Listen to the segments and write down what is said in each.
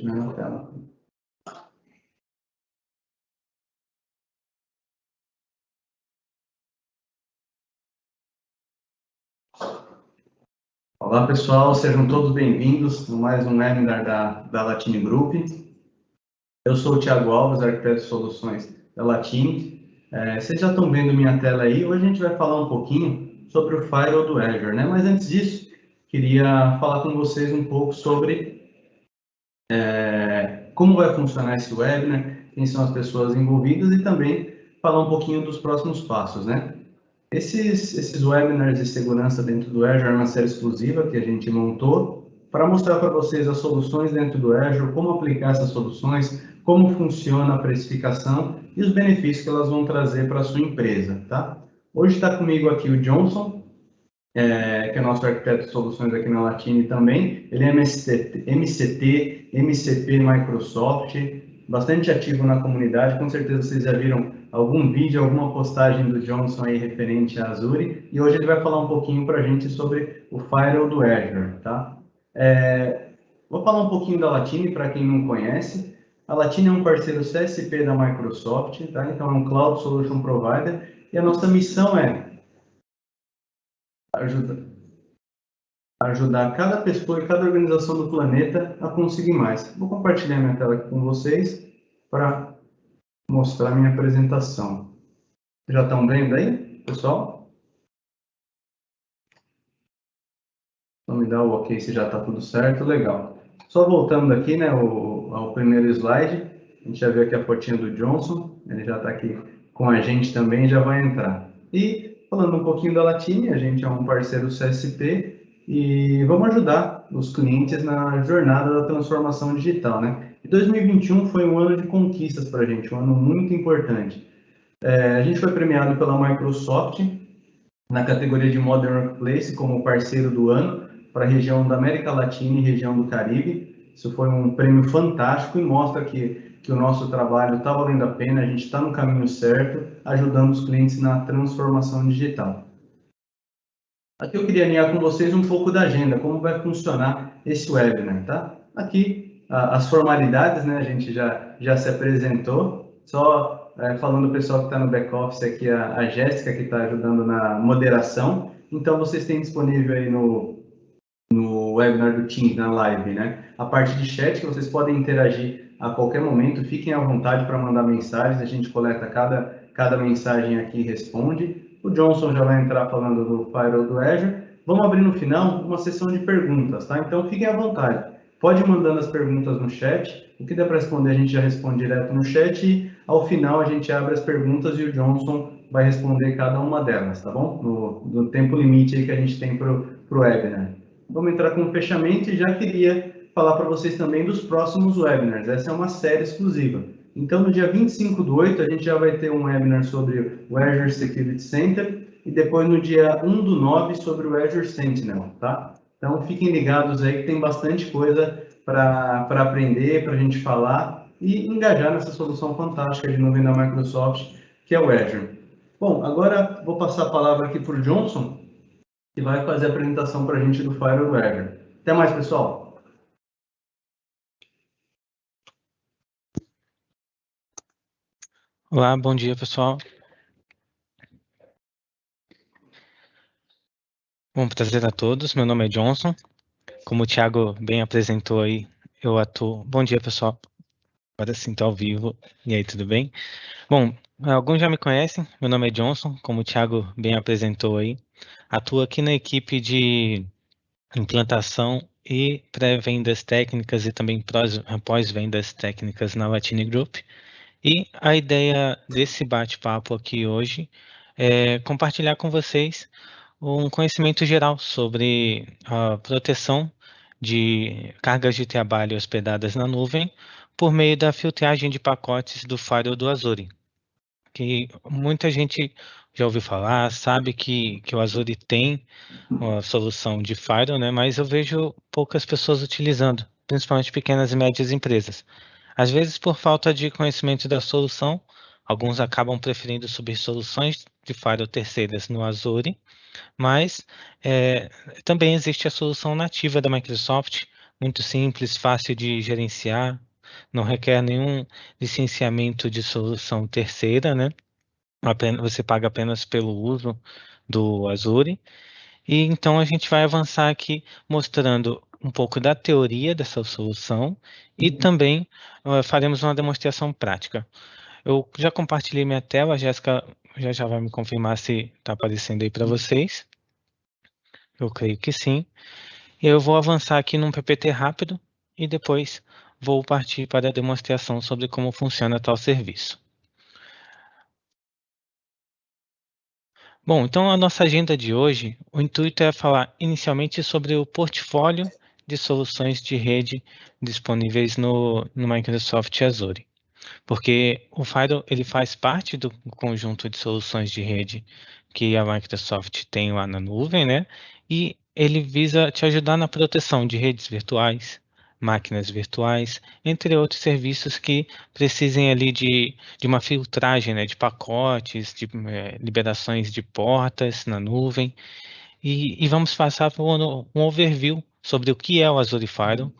na tela. Olá pessoal, sejam todos bem-vindos a mais um webinar da Latini Group. Eu sou o Thiago Alves, arquiteto de soluções da Latini. Vocês já estão vendo minha tela aí. Hoje a gente vai falar um pouquinho sobre o Firewall do Azure, né? Mas antes disso, queria falar com vocês um pouco sobre como vai funcionar esse webinar, quem são as pessoas envolvidas e também falar um pouquinho dos próximos passos, né? Esses webinars de segurança dentro do Azure é uma série exclusiva que a gente montou para mostrar para vocês as soluções dentro do Azure, como aplicar essas soluções, como funciona a precificação e os benefícios que elas vão trazer para a sua empresa, tá? Hoje está comigo aqui o Johnson, que é nosso arquiteto de soluções aqui na Latini também. Ele é MCT, MCP Microsoft, bastante ativo na comunidade. Com certeza vocês já viram algum vídeo, alguma postagem do Johnson aí referente a Azure. E hoje ele vai falar um pouquinho para a gente sobre o Firewall do Azure, tá? Vou falar um pouquinho da Latini para quem não conhece. A Latini é um parceiro CSP da Microsoft, tá? Então é um Cloud Solution Provider. E a nossa missão é ajudar cada pessoa e cada organização do planeta a conseguir mais. Vou compartilhar minha tela aqui com vocês para mostrar minha apresentação. Já estão vendo aí, pessoal? Então me dá o ok se já está tudo certo, legal. Só voltando aqui, né, ao primeiro slide, a gente já viu aqui a fotinha do Johnson, ele já está aqui com a gente também, já vai entrar. E falando um pouquinho da Latini, a gente é um parceiro CSP, e vamos ajudar os clientes na jornada da transformação digital, né? E 2021 foi um ano de conquistas para a gente, um ano muito importante. A gente foi premiado pela Microsoft na categoria de Modern Workplace como parceiro do ano para a região da América Latina e região do Caribe. Isso foi um prêmio fantástico e mostra que o nosso trabalho está valendo a pena, a gente está no caminho certo, ajudando os clientes na transformação digital. Aqui eu queria alinhar com vocês um pouco da agenda, como vai funcionar esse webinar, tá? Aqui, as formalidades, né? A gente já se apresentou, só falando do pessoal que está no back-office aqui, a Jéssica, que está ajudando na moderação. Então, vocês têm disponível aí no webinar do Teams, na live, né? A parte de chat, que vocês podem interagir a qualquer momento, fiquem à vontade para mandar mensagens, a gente coleta cada mensagem aqui e responde. O Johnson já vai entrar falando do Firewall do Azure. Vamos abrir no final uma sessão de perguntas, tá? Então, fiquem à vontade. Pode ir mandando as perguntas no chat. O que der para responder, a gente já responde direto no chat. E, ao final, a gente abre as perguntas e o Johnson vai responder cada uma delas, tá bom? No tempo limite aí que a gente tem para o webinar. Vamos entrar com o fechamento e já queria falar para vocês também dos próximos webinars. Essa é uma série exclusiva. Então, no dia 25/8, a gente já vai ter um webinar sobre o Azure Security Center e depois no dia 1/9 sobre o Azure Sentinel, tá? Então, fiquem ligados aí que tem bastante coisa para aprender, para a gente falar e engajar nessa solução fantástica de nuvem da Microsoft, que é o Azure. Bom, agora vou passar a palavra aqui para o Johnson, que vai fazer a apresentação para a gente do Firewall do Azure. Até mais, pessoal! Olá, bom dia, pessoal. Bom, prazer a todos. Meu nome é Johnson. Como o Thiago bem apresentou aí, eu atuo... Bom dia, pessoal. Agora sim, estou ao vivo. E aí, tudo bem? Bom, alguns já me conhecem. Meu nome é Johnson, como o Thiago bem apresentou aí. Atuo aqui na equipe de implantação e pré-vendas técnicas e também pós-vendas técnicas na Latini Group. E a ideia desse bate-papo aqui hoje é compartilhar com vocês um conhecimento geral sobre a proteção de cargas de trabalho hospedadas na nuvem por meio da filtragem de pacotes do Firewall do Azure, que muita gente já ouviu falar, sabe que o Azure tem uma solução de Firewall, né, mas eu vejo poucas pessoas utilizando, principalmente pequenas e médias empresas. Às vezes, por falta de conhecimento da solução, alguns acabam preferindo subir soluções de Firewall terceiras no Azure, mas também existe a solução nativa da Microsoft muito simples, fácil de gerenciar, não requer nenhum licenciamento de solução terceira, né? Você paga apenas pelo uso do Azure. E então a gente vai avançar aqui mostrando um pouco da teoria dessa solução e também faremos uma demonstração prática. Eu já compartilhei minha tela, a Jéssica já vai me confirmar se está aparecendo aí para vocês. Eu creio que sim. Eu vou avançar aqui num PPT rápido e depois vou partir para a demonstração sobre como funciona tal serviço. Bom, então a nossa agenda de hoje, o intuito é falar inicialmente sobre o portfólio de soluções de rede disponíveis no Microsoft Azure, porque o Firewall ele faz parte do conjunto de soluções de rede que a Microsoft tem lá na nuvem, né? E ele visa te ajudar na proteção de redes virtuais, máquinas virtuais, entre outros serviços que precisem ali de uma filtragem, né, de pacotes, de liberações de portas na nuvem. E vamos passar por um overview sobre o que é o Azure Firewall.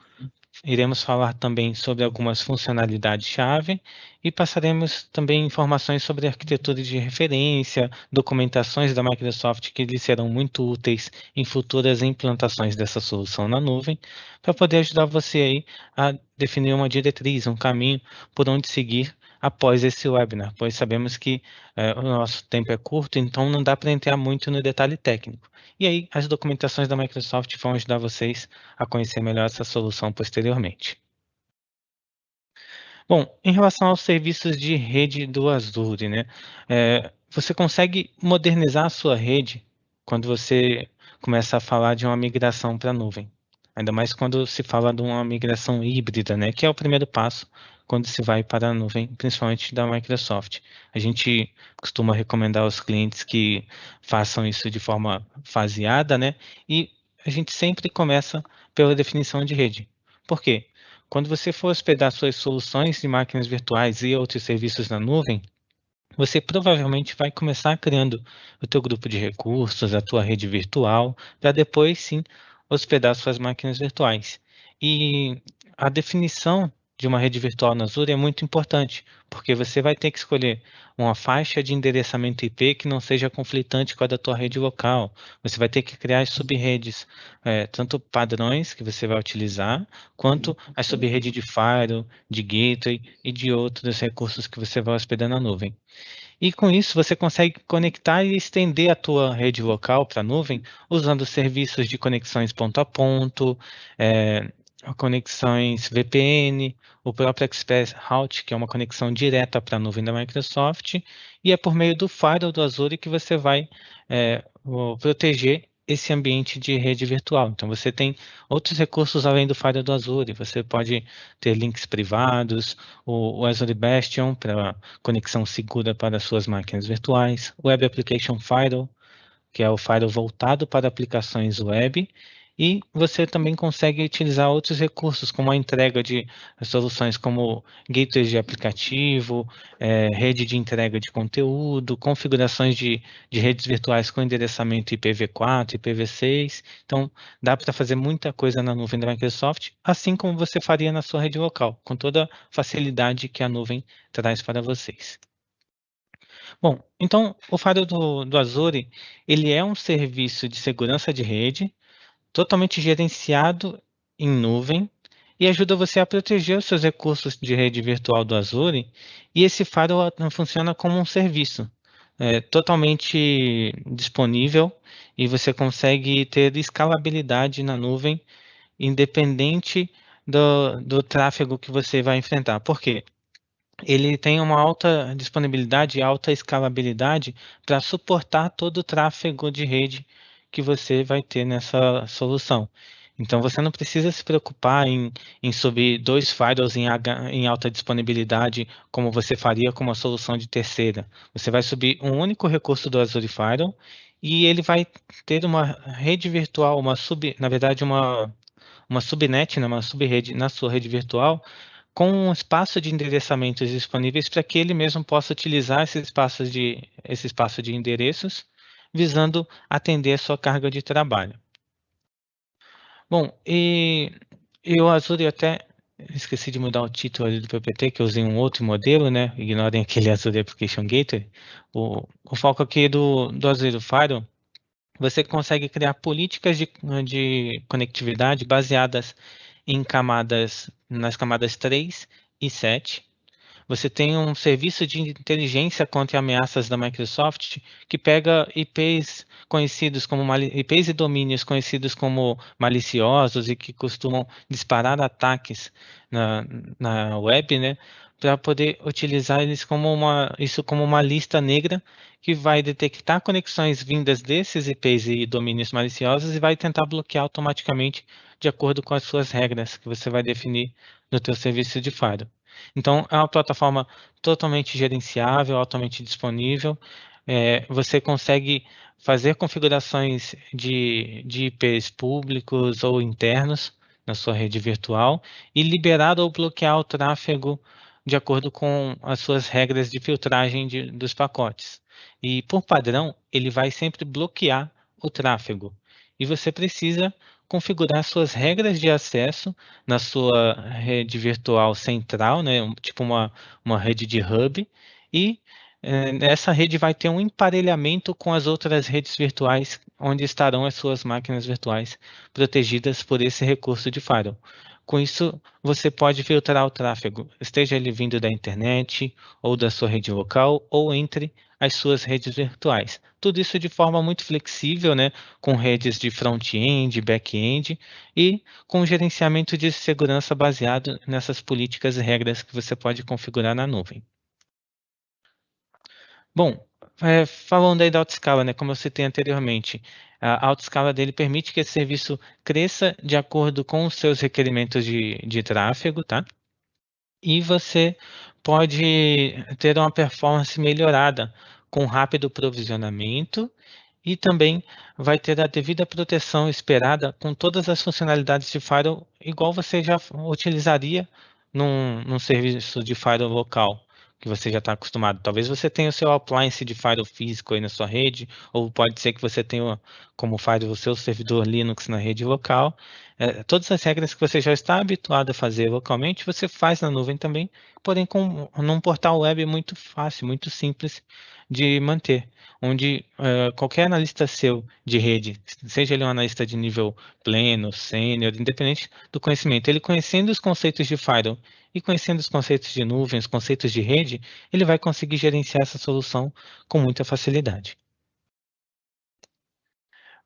Iremos falar também sobre algumas funcionalidades-chave e passaremos também informações sobre arquitetura de referência, documentações da Microsoft que lhe serão muito úteis em futuras implantações dessa solução na nuvem, para poder ajudar você aí a definir uma diretriz, um caminho por onde seguir após esse webinar, pois sabemos que o nosso tempo é curto, então não dá para entrar muito no detalhe técnico. E aí, as documentações da Microsoft vão ajudar vocês a conhecer melhor essa solução posteriormente. Bom, em relação aos serviços de rede do Azure, né? Você consegue modernizar a sua rede quando você começa a falar de uma migração para a nuvem. Ainda mais quando se fala de uma migração híbrida, né? Que é o primeiro passo quando se vai para a nuvem, principalmente da Microsoft. A gente costuma recomendar aos clientes que façam isso de forma faseada, né? E a gente sempre começa pela definição de rede. Por quê? Quando você for hospedar suas soluções de máquinas virtuais e outros serviços na nuvem, você provavelmente vai começar criando o teu grupo de recursos, a tua rede virtual, para depois sim hospedar suas máquinas virtuais. E a definição de uma rede virtual na Azure é muito importante, porque você vai ter que escolher uma faixa de endereçamento IP que não seja conflitante com a da tua rede local. Você vai ter que criar as sub-redes, tanto padrões que você vai utilizar, quanto a sub-rede de firewall, de gateway e de outros recursos que você vai hospedar na nuvem. E com isso você consegue conectar e estender a tua rede local para a nuvem usando serviços de conexões ponto a ponto, conexões VPN, o próprio Express Route, que é uma conexão direta para a nuvem da Microsoft, e é por meio do firewall do Azure que você vai proteger esse ambiente de rede virtual. Então você tem outros recursos além do firewall do Azure, você pode ter links privados, o Azure Bastion para conexão segura para suas máquinas virtuais, Web Application Firewall, que é o firewall voltado para aplicações web, e você também consegue utilizar outros recursos, como a entrega de soluções como gateways de aplicativo, rede de entrega de conteúdo, configurações de redes virtuais com endereçamento IPv4, IPv6. Então, dá para fazer muita coisa na nuvem da Microsoft, assim como você faria na sua rede local, com toda a facilidade que a nuvem traz para vocês. Bom, então o Firewall do Azure, ele é um serviço de segurança de rede, totalmente gerenciado em nuvem, e ajuda você a proteger os seus recursos de rede virtual do Azure, e esse Firewall funciona como um serviço, totalmente disponível, e você consegue ter escalabilidade na nuvem, independente do tráfego que você vai enfrentar. Por quê? Ele tem uma alta disponibilidade e alta escalabilidade para suportar todo o tráfego de rede que você vai ter nessa solução. Então, você não precisa se preocupar em subir dois firewalls em alta disponibilidade, como você faria com uma solução de terceira. Você vai subir um único recurso do Azure Firewall e ele vai ter uma rede virtual, na verdade, uma subnet, né, uma subrede na sua rede virtual, com um espaço de endereçamentos disponíveis para que ele mesmo possa utilizar esse espaço de endereços, visando atender a sua carga de trabalho. Bom, e E o Azure eu até esqueci de mudar o título ali do PPT, que eu usei um outro modelo, né? Ignorem aquele Azure Application Gateway. O foco aqui do Azure Firewall, você consegue criar políticas de conectividade baseadas em nas camadas 3 e 7. Você tem um serviço de inteligência contra ameaças da Microsoft que pega IPs conhecidos como IPs e domínios conhecidos como maliciosos e que costumam disparar ataques na web, né, para poder utilizar eles isso como uma lista negra que vai detectar conexões vindas desses IPs e domínios maliciosos e vai tentar bloquear automaticamente de acordo com as suas regras que você vai definir no teu serviço de firewall. Então, é uma plataforma totalmente gerenciável, altamente disponível. Você consegue fazer configurações de IPs públicos ou internos na sua rede virtual e liberar ou bloquear o tráfego de acordo com as suas regras de filtragem dos pacotes. E, por padrão, ele vai sempre bloquear o tráfego. E você precisa configurar suas regras de acesso na sua rede virtual central, né, tipo uma rede de hub, e essa rede vai ter um emparelhamento com as outras redes virtuais, onde estarão as suas máquinas virtuais protegidas por esse recurso de firewall. Com isso, você pode filtrar o tráfego, esteja ele vindo da internet, ou da sua rede local, ou entre as suas redes virtuais. Tudo isso de forma muito flexível, né, com redes de front-end, back-end, e com gerenciamento de segurança baseado nessas políticas e regras que você pode configurar na nuvem. Bom, falando aí da autoescala, né, como eu citei anteriormente, a autoescala dele permite que esse serviço cresça de acordo com os seus requerimentos de tráfego, tá? E você pode ter uma performance melhorada com rápido provisionamento e também vai ter a devida proteção esperada com todas as funcionalidades de firewall, igual você já utilizaria num serviço de firewall local, que você já está acostumado. Talvez você tenha o seu appliance de firewall físico aí na sua rede, ou pode ser que você tenha como firewall o seu servidor Linux na rede local. Todas as regras que você já está habituado a fazer localmente, você faz na nuvem também, porém num portal web muito fácil, muito simples de manter, onde qualquer analista seu de rede, seja ele um analista de nível pleno, sênior, independente do conhecimento, ele conhecendo os conceitos de firewall e conhecendo os conceitos de nuvem, os conceitos de rede, ele vai conseguir gerenciar essa solução com muita facilidade.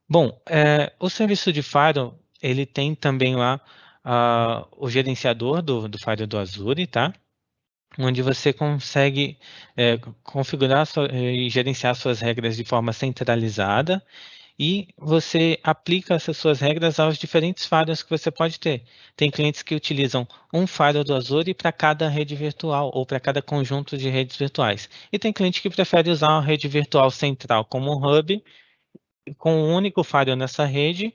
Bom, o serviço de firewall, ele tem também lá o gerenciador do firewall do Azure, tá? Onde você consegue configurar e gerenciar suas regras de forma centralizada e você aplica essas suas regras aos diferentes firewalls que você pode ter. Tem clientes que utilizam um firewall do Azure para cada rede virtual ou para cada conjunto de redes virtuais. E tem cliente que prefere usar uma rede virtual central como um hub, com um único firewall nessa rede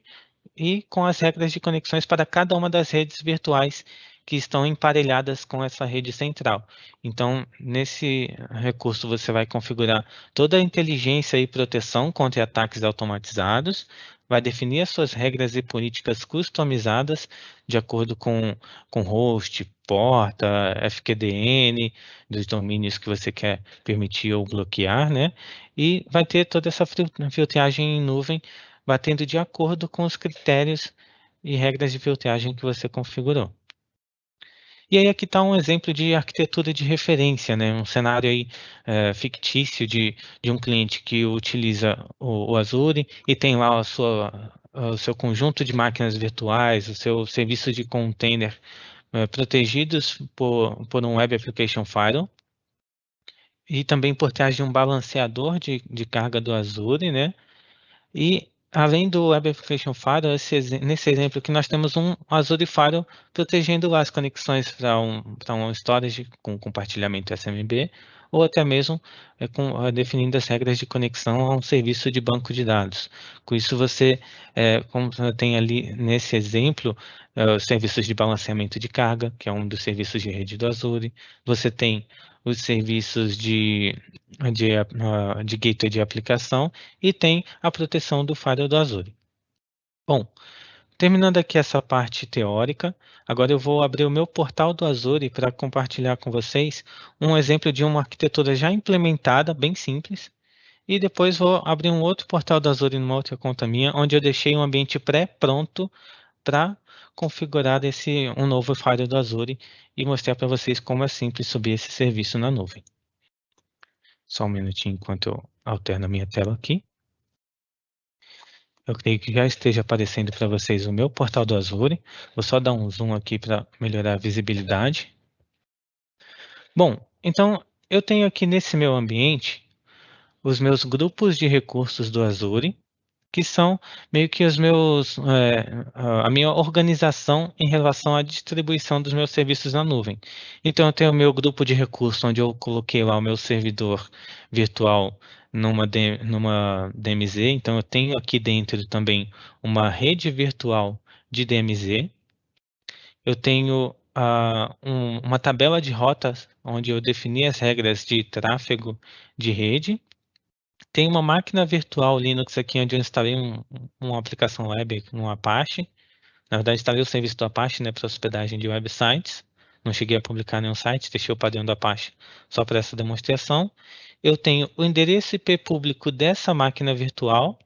e com as regras de conexões para cada uma das redes virtuais que estão emparelhadas com essa rede central. Então, nesse recurso, você vai configurar toda a inteligência e proteção contra ataques automatizados, vai definir as suas regras e políticas customizadas de acordo com host, porta, FQDN, dos domínios que você quer permitir ou bloquear, né? E vai ter toda essa filtragem em nuvem batendo de acordo com os critérios e regras de filtragem que você configurou. E aí aqui está um exemplo de arquitetura de referência, né? Um cenário aí fictício de um cliente que utiliza o Azure e tem lá o seu conjunto de máquinas virtuais, o seu serviço de container protegidos por um Web Application Firewall e também por trás de um balanceador de carga do Azure, né? E além do Web Application Firewall, nesse exemplo aqui nós temos um Azure Firewall protegendo as conexões para um storage com compartilhamento SMB, ou até mesmo definindo as regras de conexão a um serviço de banco de dados. Com isso você, como tem ali nesse exemplo, os serviços de balanceamento de carga, que é um dos serviços de rede do Azure, você tem os serviços de gateway de aplicação, e tem a proteção do firewall do Azure. Bom, terminando aqui essa parte teórica, agora eu vou abrir o meu portal do Azure para compartilhar com vocês um exemplo de uma arquitetura já implementada, bem simples, e depois vou abrir um outro portal do Azure numa outra conta minha, onde eu deixei um ambiente pré-pronto para configurar um novo Firewall do Azure e mostrar para vocês como é simples subir esse serviço na nuvem. Só um minutinho enquanto eu alterno a minha tela aqui. Eu creio que já esteja aparecendo para vocês o meu portal do Azure. Vou só dar um zoom aqui para melhorar a visibilidade. Bom, então eu tenho aqui nesse meu ambiente os meus grupos de recursos do Azure, que são meio que a minha organização em relação à distribuição dos meus serviços na nuvem. Então, eu tenho o meu grupo de recursos, onde eu coloquei lá o meu servidor virtual numa DMZ. Então, eu tenho aqui dentro também uma rede virtual de DMZ. Eu tenho uma tabela de rotas, onde eu defini as regras de tráfego de rede. Tem uma máquina virtual Linux aqui onde eu instalei uma aplicação web no Apache. Na verdade, instalei o serviço do Apache, né, para hospedagem de websites. Não cheguei a publicar nenhum site, deixei o padrão do Apache só para essa demonstração. Eu tenho o endereço IP público dessa máquina virtual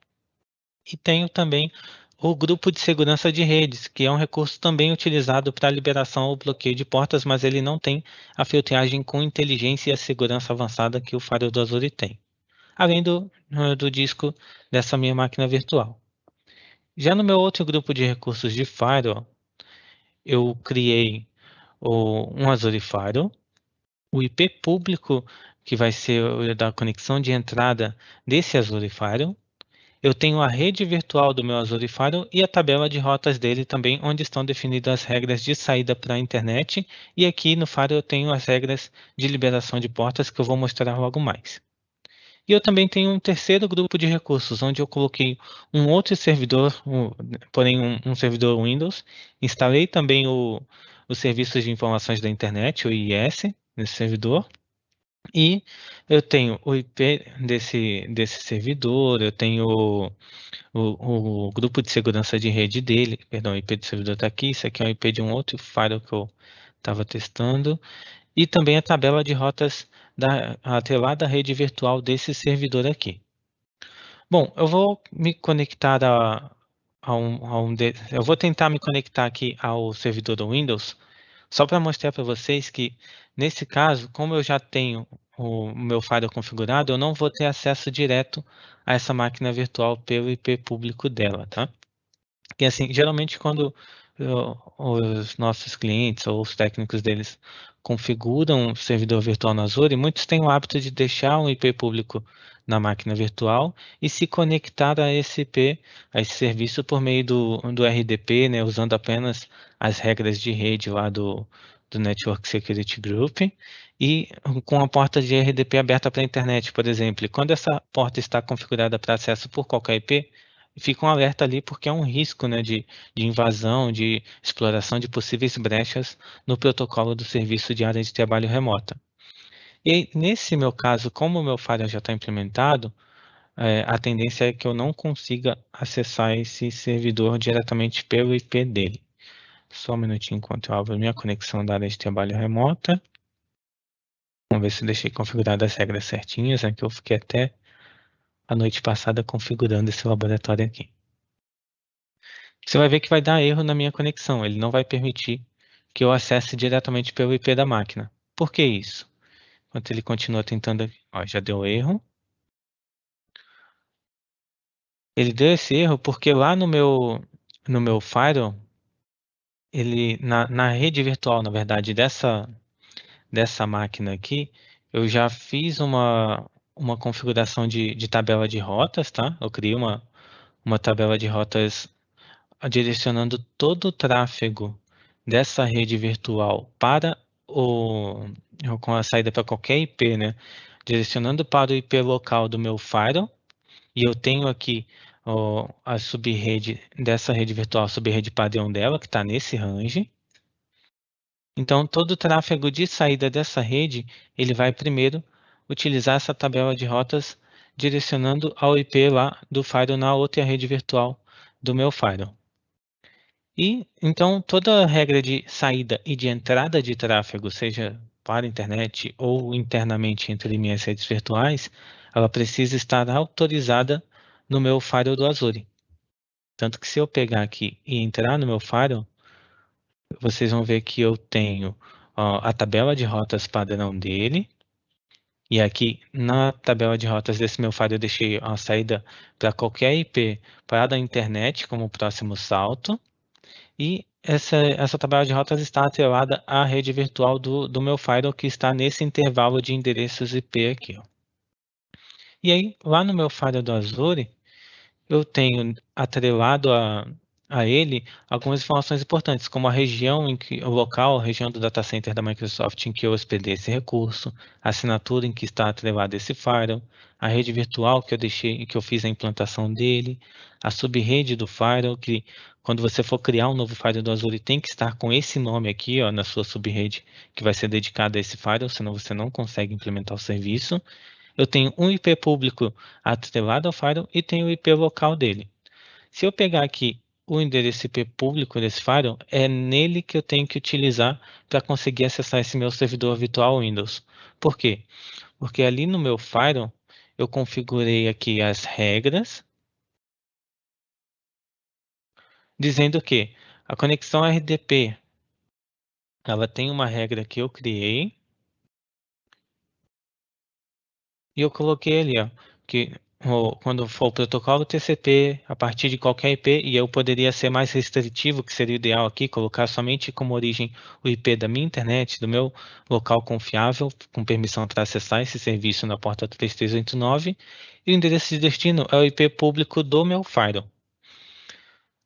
e tenho também o grupo de segurança de redes, que é um recurso também utilizado para liberação ou bloqueio de portas, mas ele não tem a filtragem com inteligência e a segurança avançada que o Firewall do Azure tem, além do disco dessa minha máquina virtual. Já no meu outro grupo de recursos de Firewall, eu criei um Azure Firewall, o IP público, que vai ser o da conexão de entrada desse Azure Firewall. Eu tenho a rede virtual do meu Azure Firewall e a tabela de rotas dele também, onde estão definidas as regras de saída para a internet. E aqui no Firewall eu tenho as regras de liberação de portas que eu vou mostrar logo mais. E eu também tenho um terceiro grupo de recursos, onde eu coloquei um outro servidor, porém um servidor Windows. Instalei também os serviços de informações da internet, o IIS, nesse servidor. E eu tenho o IP desse servidor, eu tenho o grupo de segurança de rede dele, perdão, o IP do servidor está aqui, isso aqui é o IP de um outro firewall que eu estava testando. E também a tabela de rotas atrelada à rede virtual desse servidor aqui. Bom, eu vou me conectar eu vou tentar me conectar aqui ao servidor do Windows, só para mostrar para vocês que, nesse caso, como eu já tenho o meu firewall configurado, eu não vou ter acesso direto a essa máquina virtual pelo IP público dela, tá? E assim, geralmente quando os nossos clientes ou os técnicos deles configuram um servidor virtual na Azure, muitos têm o hábito de deixar um IP público na máquina virtual e se conectar a esse IP, a esse serviço por meio do RDP, né, usando apenas as regras de rede lá do Network Security Group e com a porta de RDP aberta para a internet, por exemplo. E quando essa porta está configurada para acesso por qualquer IP, fica um alerta ali porque é um risco, né, de invasão, de exploração de possíveis brechas no protocolo do serviço de área de trabalho remota. E nesse meu caso, como o meu firewall já está implementado, a tendência é que eu não consiga acessar esse servidor diretamente pelo IP dele. Só um minutinho enquanto eu abro minha conexão da área de trabalho remota. Vamos ver se eu deixei configuradas as regras certinhas, que eu fiquei até a noite passada configurando esse laboratório aqui. Você vai ver que vai dar erro na minha conexão. Ele não vai permitir que eu acesse diretamente pelo IP da máquina. Por que isso? Enquanto ele continua tentando... Ó, já deu erro. Ele deu esse erro porque lá no meu firewall, na rede virtual, na verdade, dessa máquina aqui, eu já fiz uma configuração de tabela de rotas, tá? Eu criei uma tabela de rotas direcionando todo o tráfego dessa rede virtual para com a saída para qualquer IP, né? Direcionando para o IP local do meu firewall, e eu tenho aqui a subrede dessa rede virtual, a subrede padrão dela, que está nesse range. Então, todo o tráfego de saída dessa rede, ele vai primeiro utilizar essa tabela de rotas direcionando ao IP lá do firewall na outra rede virtual do meu firewall. E então toda regra de saída e de entrada de tráfego, seja para a internet ou internamente entre minhas redes virtuais, ela precisa estar autorizada no meu firewall do Azure. Tanto que se eu pegar aqui e entrar no meu firewall, vocês vão ver que eu tenho a tabela de rotas padrão dele. E aqui na tabela de rotas desse meu firewall eu deixei a saída para qualquer IP para a internet como próximo salto. E essa tabela de rotas está atrelada à rede virtual do meu firewall, que está nesse intervalo de endereços IP aqui. Ó. E aí, lá no meu firewall do Azure, eu tenho atrelado a ele algumas informações importantes, como a região o local, a região do data center da Microsoft em que eu hospedei esse recurso, a assinatura em que está atrelado esse firewall, a rede virtual que eu deixei, que eu fiz a implantação dele, a subrede do firewall, que quando você for criar um novo firewall do Azure, tem que estar com esse nome aqui, ó, na sua subrede, que vai ser dedicada a esse firewall, senão você não consegue implementar o serviço. Eu tenho um IP público atrelado ao firewall e tenho o IP local dele. Se eu pegar aqui o endereço IP público desse firewall, é nele que eu tenho que utilizar para conseguir acessar esse meu servidor virtual Windows. Por quê? Porque ali no meu firewall, eu configurei aqui as regras, dizendo que a conexão RDP, ela tem uma regra que eu criei, e eu coloquei ali, ó, que quando for o protocolo TCP, a partir de qualquer IP, e eu poderia ser mais restritivo, que seria o ideal aqui, colocar somente como origem o IP da minha internet, do meu local confiável, com permissão para acessar esse serviço na porta 3389, e o endereço de destino é o IP público do meu firewall.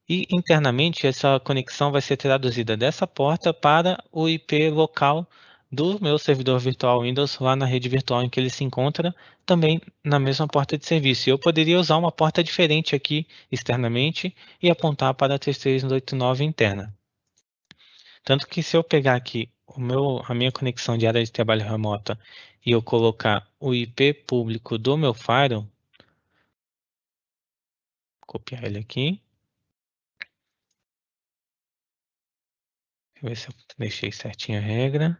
E internamente essa conexão vai ser traduzida dessa porta para o IP local do meu servidor virtual Windows lá na rede virtual em que ele se encontra, também na mesma porta de serviço. E eu poderia usar uma porta diferente aqui externamente e apontar para a 3389 interna. Tanto que se eu pegar aqui a minha conexão de área de trabalho remota e eu colocar o IP público do meu firewall, copiar ele aqui. Deixa eu ver se eu deixei certinho a regra.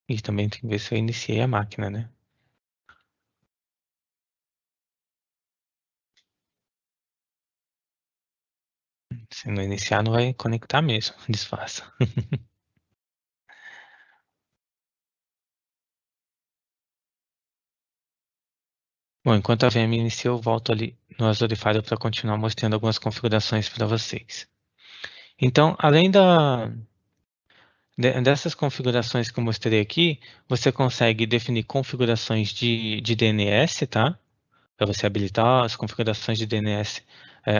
E também tem que ver se eu iniciei a máquina, né? Se não iniciar, não vai conectar mesmo. Disfarça. Bom, enquanto a VM inicia, eu volto ali no Azure Firewall para continuar mostrando algumas configurações para vocês. Então, além dessas configurações que eu mostrei aqui, você consegue definir configurações de DNS, tá? Para você habilitar as configurações de DNS,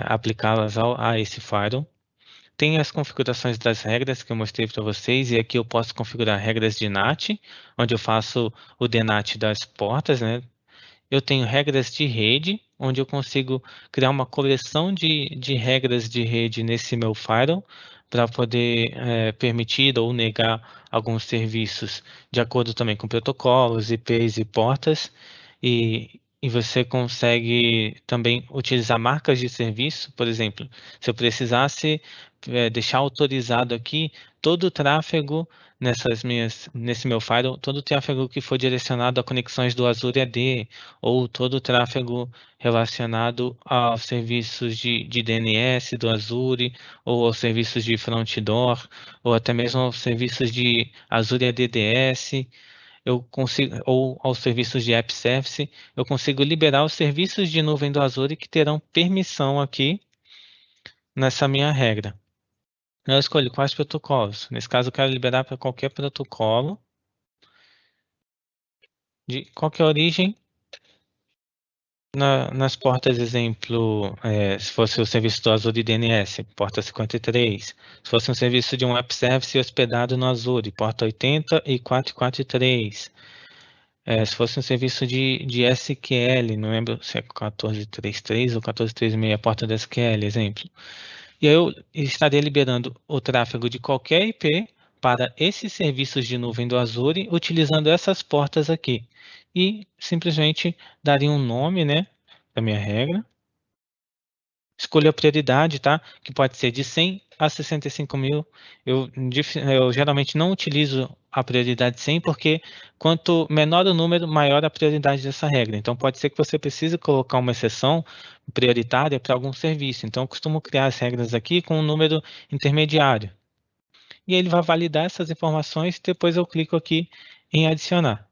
aplicá-las a esse firewall. Tem as configurações das regras que eu mostrei para vocês, e aqui eu posso configurar regras de NAT, onde eu faço o DNAT das portas, né? Eu tenho regras de rede, onde eu consigo criar uma coleção de regras de rede nesse meu firewall, para poder permitir ou negar alguns serviços de acordo também com protocolos, IPs e portas. E você consegue também utilizar marcas de serviço, por exemplo, se eu precisasse deixar autorizado aqui todo o tráfego nesse meu firewall, todo o tráfego que for direcionado a conexões do Azure AD, ou todo o tráfego relacionado aos serviços de DNS do Azure, ou aos serviços de front door, ou até mesmo aos serviços de Azure ADDS, eu consigo, ou aos serviços de App Service, eu consigo liberar os serviços de nuvem do Azure que terão permissão aqui nessa minha regra. Eu escolho quais protocolos. Nesse caso, eu quero liberar para qualquer protocolo de qualquer origem. Nas portas, exemplo, se fosse o serviço do Azure DNS, porta 53. Se fosse um serviço de um App Service hospedado no Azure, porta 80 e 443. Se fosse um serviço de SQL, não lembro se é 1433 ou 1436, a porta da SQL, exemplo. E aí eu estaria liberando o tráfego de qualquer IP para esses serviços de nuvem do Azure, utilizando essas portas aqui. E simplesmente daria um nome, né, da minha regra. Escolha a prioridade, tá? Que pode ser de 100 a 65 mil. Eu geralmente não utilizo a prioridade 100 porque quanto menor o número, maior a prioridade dessa regra. Então pode ser que você precise colocar uma exceção prioritária para algum serviço. Então eu costumo criar as regras aqui com um número intermediário. E ele vai validar essas informações e depois eu clico aqui em adicionar.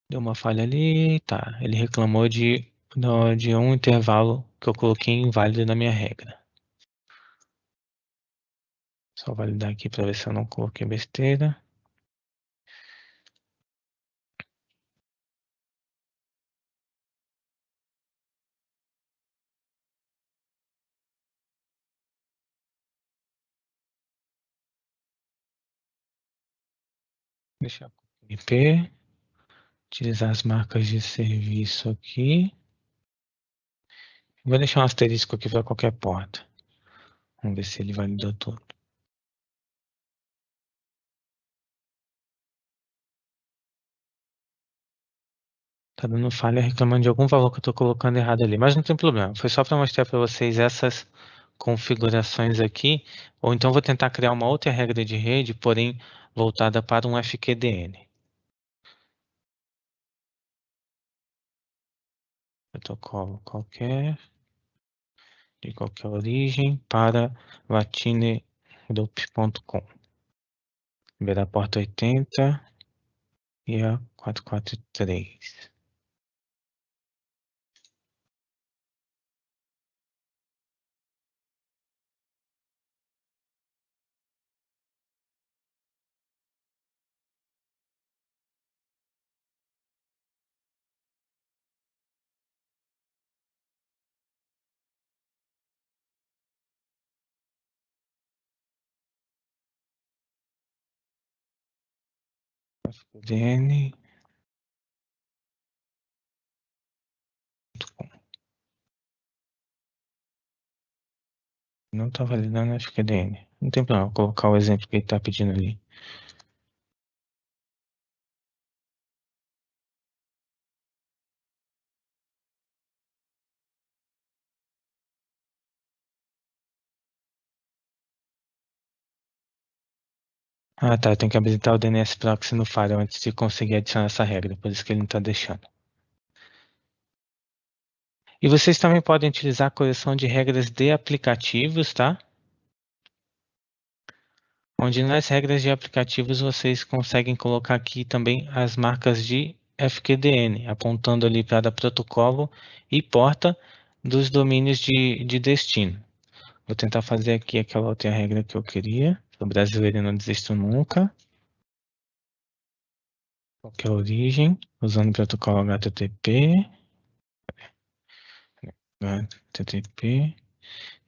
Deu uma falha ali, tá. Ele reclamou de um intervalo que eu coloquei inválido na minha regra. Só validar aqui para ver se eu não coloquei besteira. Deixar IP, utilizar as marcas de serviço aqui. Vou deixar um asterisco aqui para qualquer porta. Vamos ver se ele validou tudo. Tá dando falha reclamando de algum valor que eu estou colocando errado ali, mas não tem problema. Foi só para mostrar para vocês essas configurações aqui, ou então vou tentar criar uma outra regra de rede, porém voltada para um FQDN. Protocolo qualquer, de qualquer origem, para latineloop.com. Liberar a porta 80 e a 443. FQDN. Não está validando FQDN. Não tem problema, vou colocar o exemplo que ele está pedindo ali. Ah, tá. Tem que habilitar o DNS Proxy no Firewall antes de conseguir adicionar essa regra. Por isso que ele não está deixando. E vocês também podem utilizar a coleção de regras de aplicativos, tá? Onde nas regras de aplicativos vocês conseguem colocar aqui também as marcas de FQDN, apontando ali para protocolo e porta dos domínios de destino. Vou tentar fazer aqui aquela outra regra que eu queria. O brasileiro não desisto nunca. Qualquer origem, usando o protocolo HTTP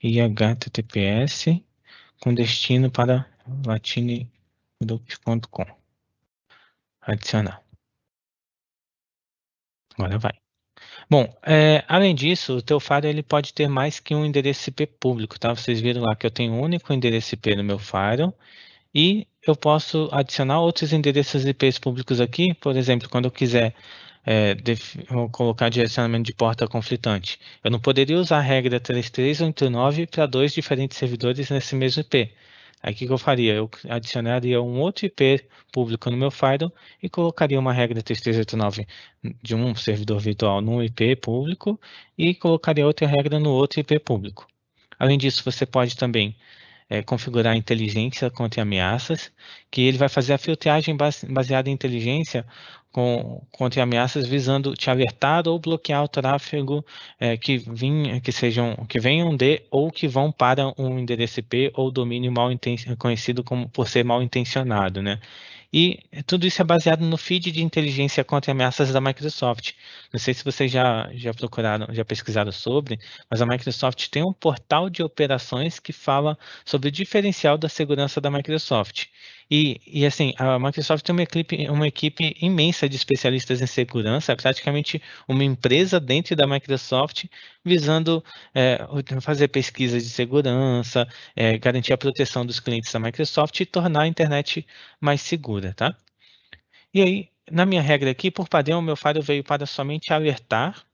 e HTTPS com destino para latineloop.com. Adicionar. Agora vai. Bom, além disso, o teu firewall ele pode ter mais que um endereço IP público, tá? Vocês viram lá que eu tenho um único endereço IP no meu firewall e eu posso adicionar outros endereços IPs públicos aqui, por exemplo, quando eu quiser vou colocar direcionamento de porta conflitante. Eu não poderia usar a regra 3389 para dois diferentes servidores nesse mesmo IP. Aí o que eu faria? Eu adicionaria um outro IP público no meu firewall e colocaria uma regra 3389 de um servidor virtual num IP público e colocaria outra regra no outro IP público. Além disso, você pode também configurar a inteligência contra ameaças, que ele vai fazer a filtragem baseada em inteligência contra ameaças visando te alertar ou bloquear o tráfego que venham de ou que vão para um endereço IP ou domínio conhecido por ser mal intencionado, né? E tudo isso é baseado no feed de inteligência contra ameaças da Microsoft. Não sei se vocês já procuraram, já pesquisaram sobre, mas a Microsoft tem um portal de operações que fala sobre o diferencial da segurança da Microsoft. E assim, a Microsoft tem uma equipe imensa de especialistas em segurança, é praticamente uma empresa dentro da Microsoft, visando fazer pesquisas de segurança, garantir a proteção dos clientes da Microsoft e tornar a internet mais segura, tá? E aí, na minha regra aqui, por padrão, o meu firewall veio para somente alertar,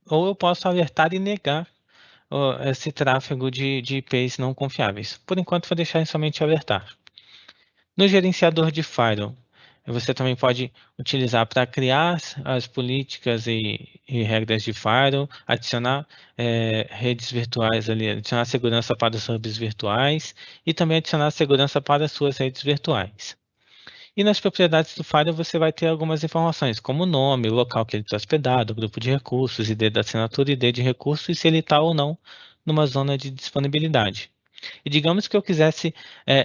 ou eu posso alertar e negar esse tráfego de IPs não confiáveis. Por enquanto, vou deixar em somente alertar. No gerenciador de firewall, você também pode utilizar para criar as políticas e regras de firewall, adicionar redes virtuais ali, adicionar segurança para os hubs virtuais e também adicionar segurança para as suas redes virtuais. E nas propriedades do firewall você vai ter algumas informações, como o nome, o local que ele está hospedado, o grupo de recursos, ID da assinatura, ID de recursos e se ele está ou não numa zona de disponibilidade. E digamos que eu quisesse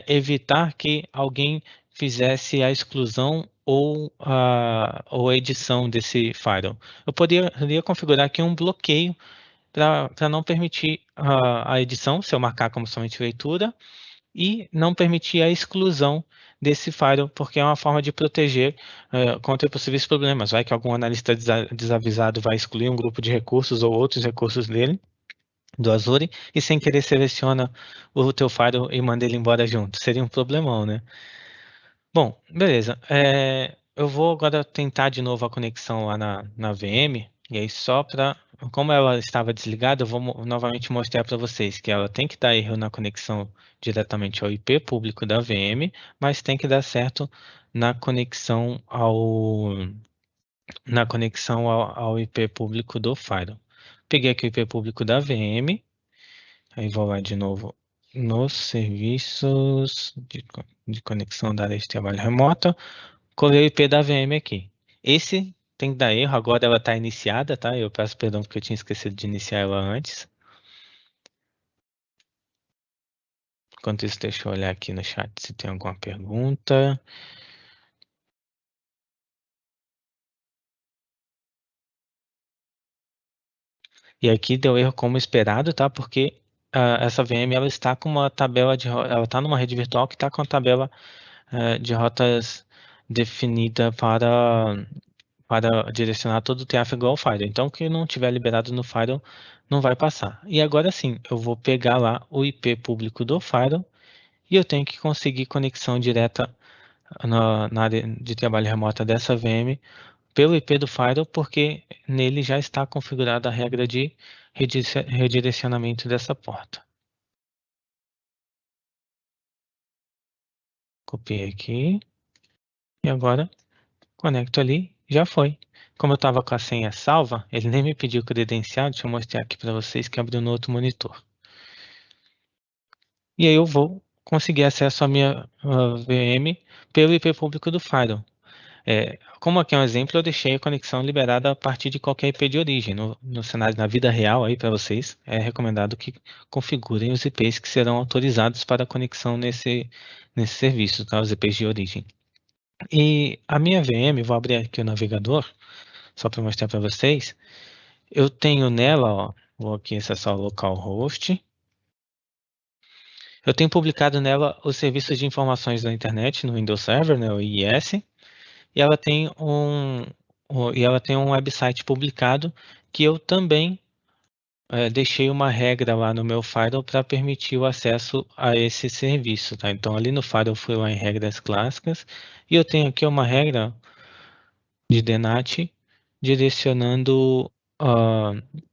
evitar que alguém fizesse a exclusão ou a edição desse firewall. Eu poderia configurar aqui um bloqueio para não permitir a edição, se eu marcar como somente leitura, e não permitir a exclusão desse firewall, porque é uma forma de proteger contra possíveis problemas. Vai que algum analista desavisado vai excluir um grupo de recursos ou outros recursos dele, do Azure, e sem querer seleciona o teu firewall e manda ele embora junto. Seria um problemão, né? Bom, beleza. Eu vou agora tentar de novo a conexão lá na VM, e aí só para... Como ela estava desligada, eu vou novamente mostrar para vocês que ela tem que dar erro na conexão diretamente ao IP público da VM, mas tem que dar certo na conexão ao IP público do firewall. Peguei aqui o IP público da VM, aí vou lá de novo nos serviços de conexão da área de trabalho remota. Colei o IP da VM aqui. Esse tem que dar erro, agora ela está iniciada, tá? Eu peço perdão porque eu tinha esquecido de iniciar ela antes. Enquanto isso, deixa eu olhar aqui no chat se tem alguma pergunta. E aqui deu erro como esperado, tá? Porque essa VM ela está com uma tabela ela está numa rede virtual que está com a tabela de rotas definida para direcionar todo o tráfego ao firewall. Então, o que não tiver liberado no firewall não vai passar. E agora sim, eu vou pegar lá o IP público do firewall e eu tenho que conseguir conexão direta na área de trabalho remota dessa VM pelo IP do firewall, porque nele já está configurada a regra de redirecionamento dessa porta. Copiei aqui e agora conecto ali, já foi. Como eu estava com a senha salva, ele nem me pediu credencial, deixa eu mostrar aqui para vocês que abriu no outro monitor. E aí eu vou conseguir acesso à minha VM pelo IP público do firewall. Como aqui é um exemplo, eu deixei a conexão liberada a partir de qualquer IP de origem. No cenário, na vida real, aí para vocês, é recomendado que configurem os IPs que serão autorizados para conexão nesse serviço, tá? Os IPs de origem. E a minha VM, vou abrir aqui o navegador, só para mostrar para vocês. Eu tenho nela, ó, vou aqui acessar o localhost. Eu tenho publicado nela os serviços de informações da internet no Windows Server, né, o IIS, e ela tem um website publicado que eu também deixei uma regra lá no meu firewall para permitir o acesso a esse serviço, tá? Então ali no firewall eu fui lá em regras clássicas e eu tenho aqui uma regra de DNAT direcionando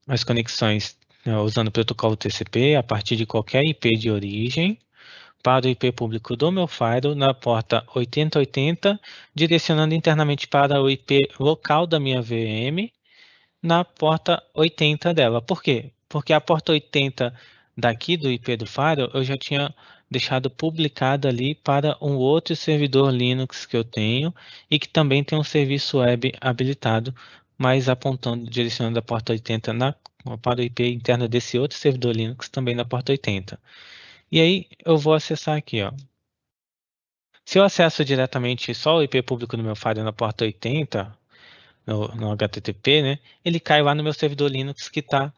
as conexões usando o protocolo TCP a partir de qualquer IP de origem para o IP público do meu firewall na porta 8080, direcionando internamente para o IP local da minha VM na porta 80 dela. Por quê? Porque a porta 80 daqui do IP do firewall eu já tinha deixado publicada ali para um outro servidor Linux que eu tenho e que também tem um serviço web habilitado, mas apontando, direcionando a porta 80 para o IP interno desse outro servidor Linux também na porta 80. E aí eu vou acessar aqui, ó. Se eu acesso diretamente só o IP público do meu firewall na porta 80, no HTTP, né, ele cai lá no meu servidor Linux que está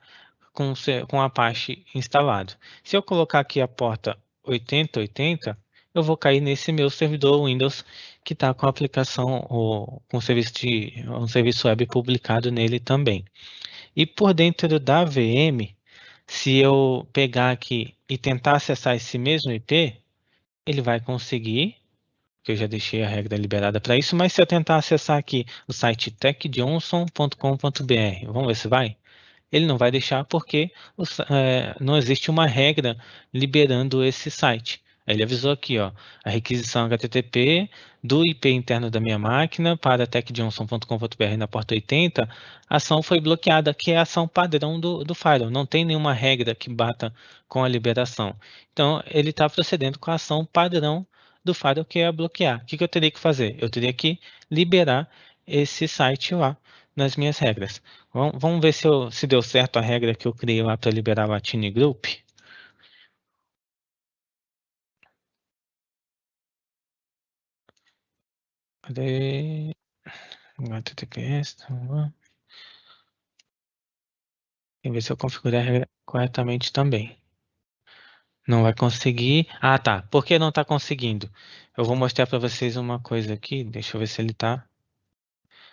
com Apache instalado. Se eu colocar aqui a porta 8080, eu vou cair nesse meu servidor Windows que está com a aplicação ou com um serviço web publicado nele também. E por dentro da VM, se eu pegar aqui e tentar acessar esse mesmo IP, ele vai conseguir, que eu já deixei a regra liberada para isso, mas se eu tentar acessar aqui o site techjohnson.com.br, vamos ver se vai? ele não vai deixar porque não existe uma regra liberando esse site. Ele avisou aqui, ó, a requisição HTTP do IP interno da minha máquina para techjohnson.com.br na porta 80, a ação foi bloqueada, que é a ação padrão do firewall. Não tem nenhuma regra que bata com a liberação. Então, ele está procedendo com a ação padrão do firewall, que é bloquear. O que eu teria que fazer? Eu teria que liberar esse site lá nas minhas regras. Vamos ver se deu certo a regra que eu criei lá para liberar o Tiny Group. Cadê? HTTPS. Tem que ver se eu configurei a regra corretamente também. Não vai conseguir. Ah, tá. Por que não está conseguindo? Eu vou mostrar para vocês uma coisa aqui. Deixa eu ver se ele está.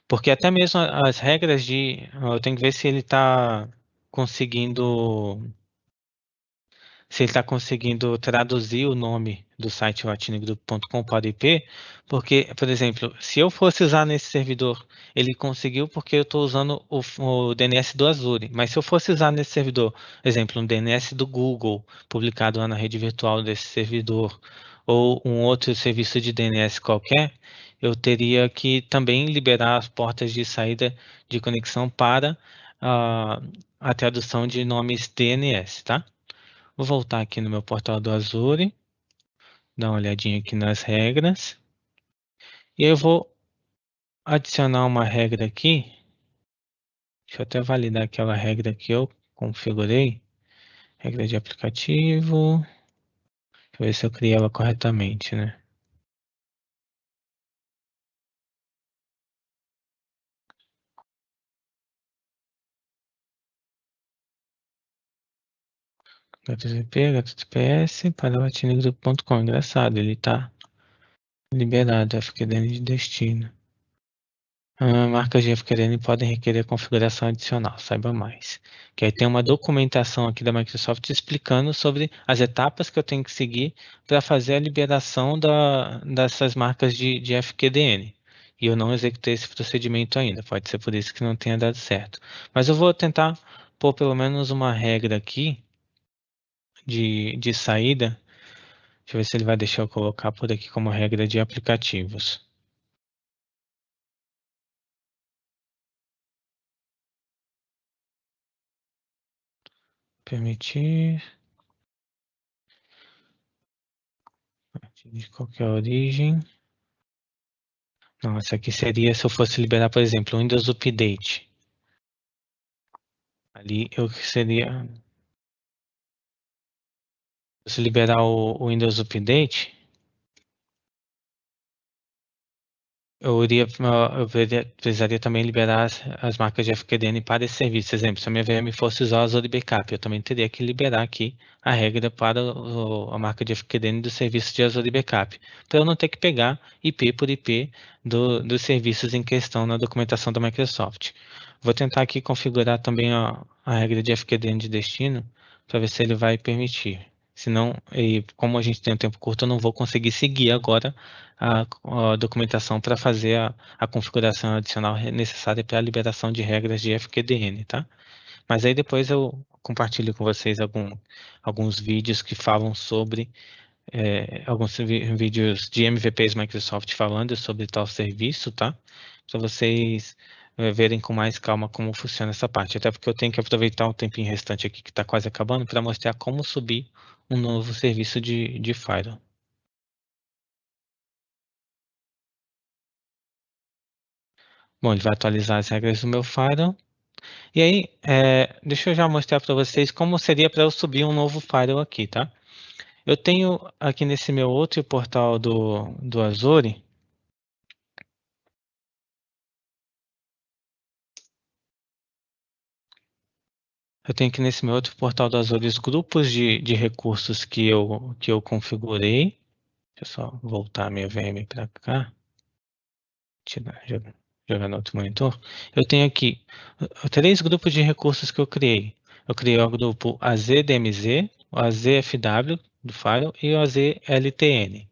Porque até mesmo as regras de. Eu tenho que ver se ele está conseguindo. Se ele está conseguindo traduzir o nome do site latinegroup.com para IP, porque, por exemplo, se eu fosse usar nesse servidor, ele conseguiu porque eu estou usando o DNS do Azure, mas se eu fosse usar nesse servidor, exemplo, um DNS do Google, publicado lá na rede virtual desse servidor, ou um outro serviço de DNS qualquer, eu teria que também liberar as portas de saída de conexão para a tradução de nomes DNS, tá? Vou voltar aqui no meu portal do Azure, dar uma olhadinha aqui nas regras. E eu vou adicionar uma regra aqui. Deixa eu até validar aquela regra que eu configurei. Regra de aplicativo. Deixa eu ver se eu criei ela corretamente, né? HTTP, HTTPS para latinegroup.com. Engraçado, ele está liberado, FQDN de destino. Marcas de FQDN podem requerer configuração adicional, saiba mais. Que aí tem uma documentação aqui da Microsoft explicando sobre as etapas que eu tenho que seguir para fazer a liberação dessas marcas de FQDN. E eu não executei esse procedimento ainda, pode ser por isso que não tenha dado certo. Mas eu vou tentar pôr pelo menos uma regra aqui de saída. Deixa eu ver se ele vai deixar eu colocar por aqui como regra de aplicativos. Permitir. De qualquer origem. Não, essa aqui seria se eu fosse liberar, por exemplo, o Windows Update. Ali eu seria. Se liberar o Windows Update, precisaria também liberar as marcas de FQDN para esse serviço. Por exemplo, se a minha VM fosse usar o Azure Backup, eu também teria que liberar aqui a regra para a marca de FQDN do serviço de Azure Backup, para eu não ter que pegar IP por IP dos serviços em questão na documentação da Microsoft. Vou tentar aqui configurar também a regra de FQDN de destino, para ver se ele vai permitir. Senão, como a gente tem um tempo curto, eu não vou conseguir seguir agora a documentação para fazer a configuração adicional necessária para a liberação de regras de FQDN, tá? Mas aí depois eu compartilho com vocês alguns vídeos que falam sobre, alguns vídeos de MVPs Microsoft falando sobre tal serviço, tá? Para vocês verem com mais calma como funciona essa parte. Até porque eu tenho que aproveitar o tempinho restante aqui que está quase acabando para mostrar como subir um novo serviço de Firewall. Bom, ele vai atualizar as regras do meu Firewall. E aí, deixa eu já mostrar para vocês como seria para eu subir um novo Firewall aqui, tá? Eu tenho aqui nesse meu outro portal do Azure, eu tenho aqui nesse meu outro portal do Azure os grupos de recursos que eu configurei. Deixa eu só voltar a minha VM para cá. Jogar no outro monitor. Eu tenho aqui 3 grupos de recursos que eu criei. Eu criei o grupo AZDMZ, o AZFW do Firewall e o AZLTN.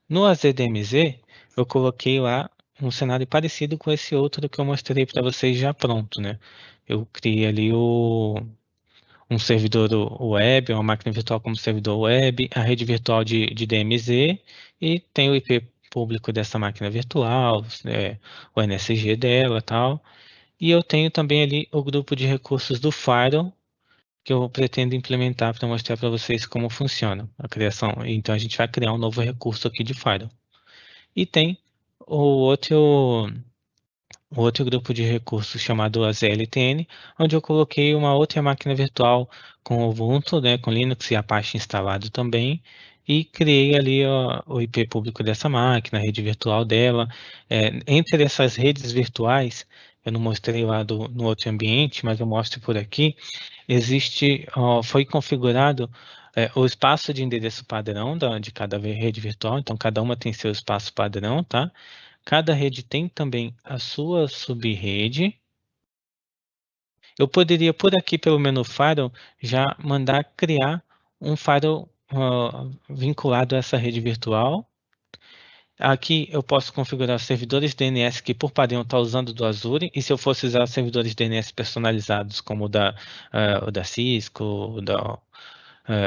No AZDMZ, eu coloquei lá um cenário parecido com esse outro que eu mostrei para vocês já pronto, né? Eu criei ali um servidor web, uma máquina virtual como servidor web, a rede virtual de DMZ e tem o IP público dessa máquina virtual, o NSG dela e tal. E eu tenho também ali o grupo de recursos do Firewall, que eu pretendo implementar para mostrar para vocês como funciona a criação. Então a gente vai criar um novo recurso aqui de Firewall. E tem o outro grupo de recursos chamado AZLTN, onde eu coloquei uma outra máquina virtual com Ubuntu, né, com Linux e Apache instalado também, e criei ali o IP público dessa máquina, a rede virtual dela. Entre essas redes virtuais, eu não mostrei lá no outro ambiente, mas eu mostro por aqui, foi configurado o espaço de endereço padrão de cada rede virtual, então cada uma tem seu espaço padrão, tá? Cada rede tem também a sua subrede. Eu poderia, por aqui pelo menu Firewall, já mandar criar um Firewall vinculado a essa rede virtual. Aqui eu posso configurar os servidores DNS que por padrão está usando do Azure, e se eu fosse usar servidores DNS personalizados, como o da Cisco,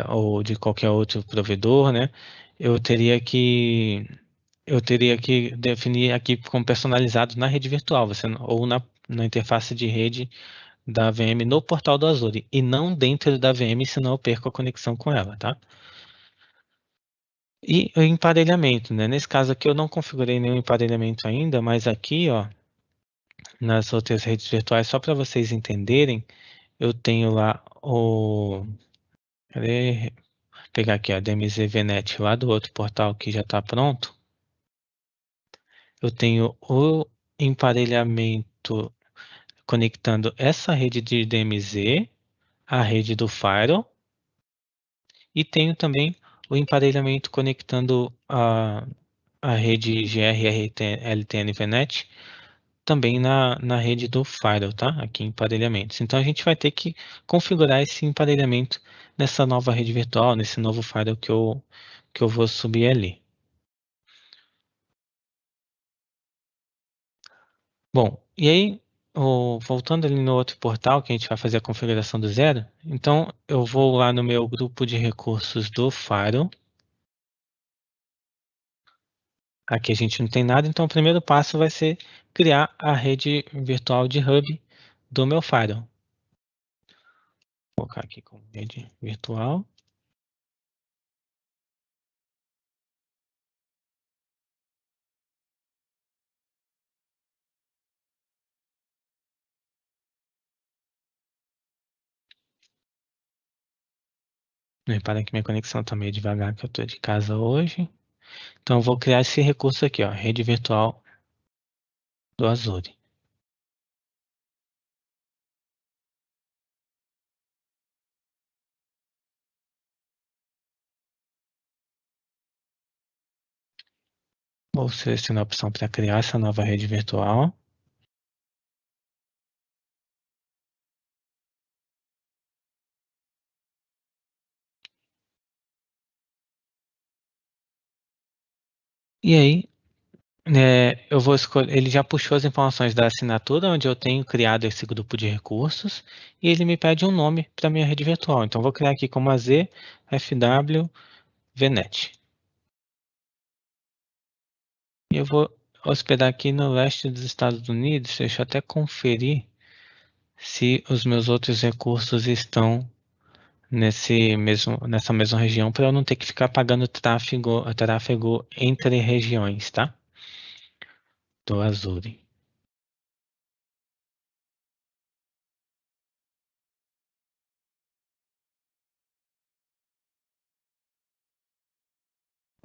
ou de qualquer outro provedor, né? Eu teria que definir aqui como personalizado na rede virtual, ou na interface de rede da VM no portal do Azure, e não dentro da VM, senão eu perco a conexão com ela, tá? E o emparelhamento, né? Nesse caso aqui eu não configurei nenhum emparelhamento ainda, mas aqui, ó, nas outras redes virtuais, só para vocês entenderem, eu tenho lá cadê? Pegar aqui a DMZ VNet lá do outro portal que já está pronto. Eu tenho o emparelhamento conectando essa rede de DMZ à rede do Firewall, e tenho também o emparelhamento conectando a rede GRLTN VNet também na rede do Firewall, tá? Aqui em emparelhamentos. Então a gente vai ter que configurar esse emparelhamento nessa nova rede virtual, nesse novo Firewall que eu vou subir ali. Bom, e aí, voltando ali no outro portal que a gente vai fazer a configuração do zero, então eu vou lá no meu grupo de recursos do Firewall. Aqui a gente não tem nada, então o primeiro passo vai ser criar a rede virtual de hub do meu Firewall. Vou colocar aqui como rede virtual. Reparem que minha conexão está meio devagar, que eu estou de casa hoje. Então eu vou criar esse recurso aqui, ó, rede virtual do Azure. Vou selecionar a opção para criar essa nova rede virtual. E aí, eu vou escolher, ele já puxou as informações da assinatura, onde eu tenho criado esse grupo de recursos, e ele me pede um nome para minha rede virtual. Então, vou criar aqui como AZFW VNet. E eu vou hospedar aqui no leste dos Estados Unidos. Deixa eu até conferir se os meus outros recursos estão nessa mesma região, para eu não ter que ficar pagando tráfego entre regiões, tá? Do Azure.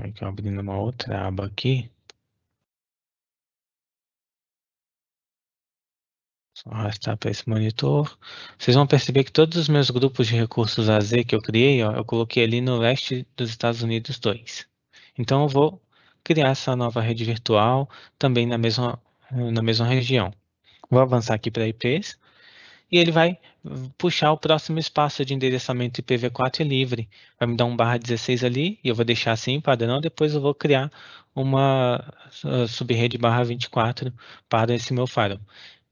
Aqui, abrindo uma outra aba aqui. Só arrastar para esse monitor. Vocês vão perceber que todos os meus grupos de recursos AZ que eu criei, ó, eu coloquei ali no leste dos Estados Unidos 2. Então eu vou criar essa nova rede virtual também na mesma região. Vou avançar aqui para IPs. e ele vai puxar o próximo espaço de endereçamento IPv4 livre. Vai me dar um /16 ali, e eu vou deixar assim padrão, depois eu vou criar uma subrede /24 para esse meu firewall.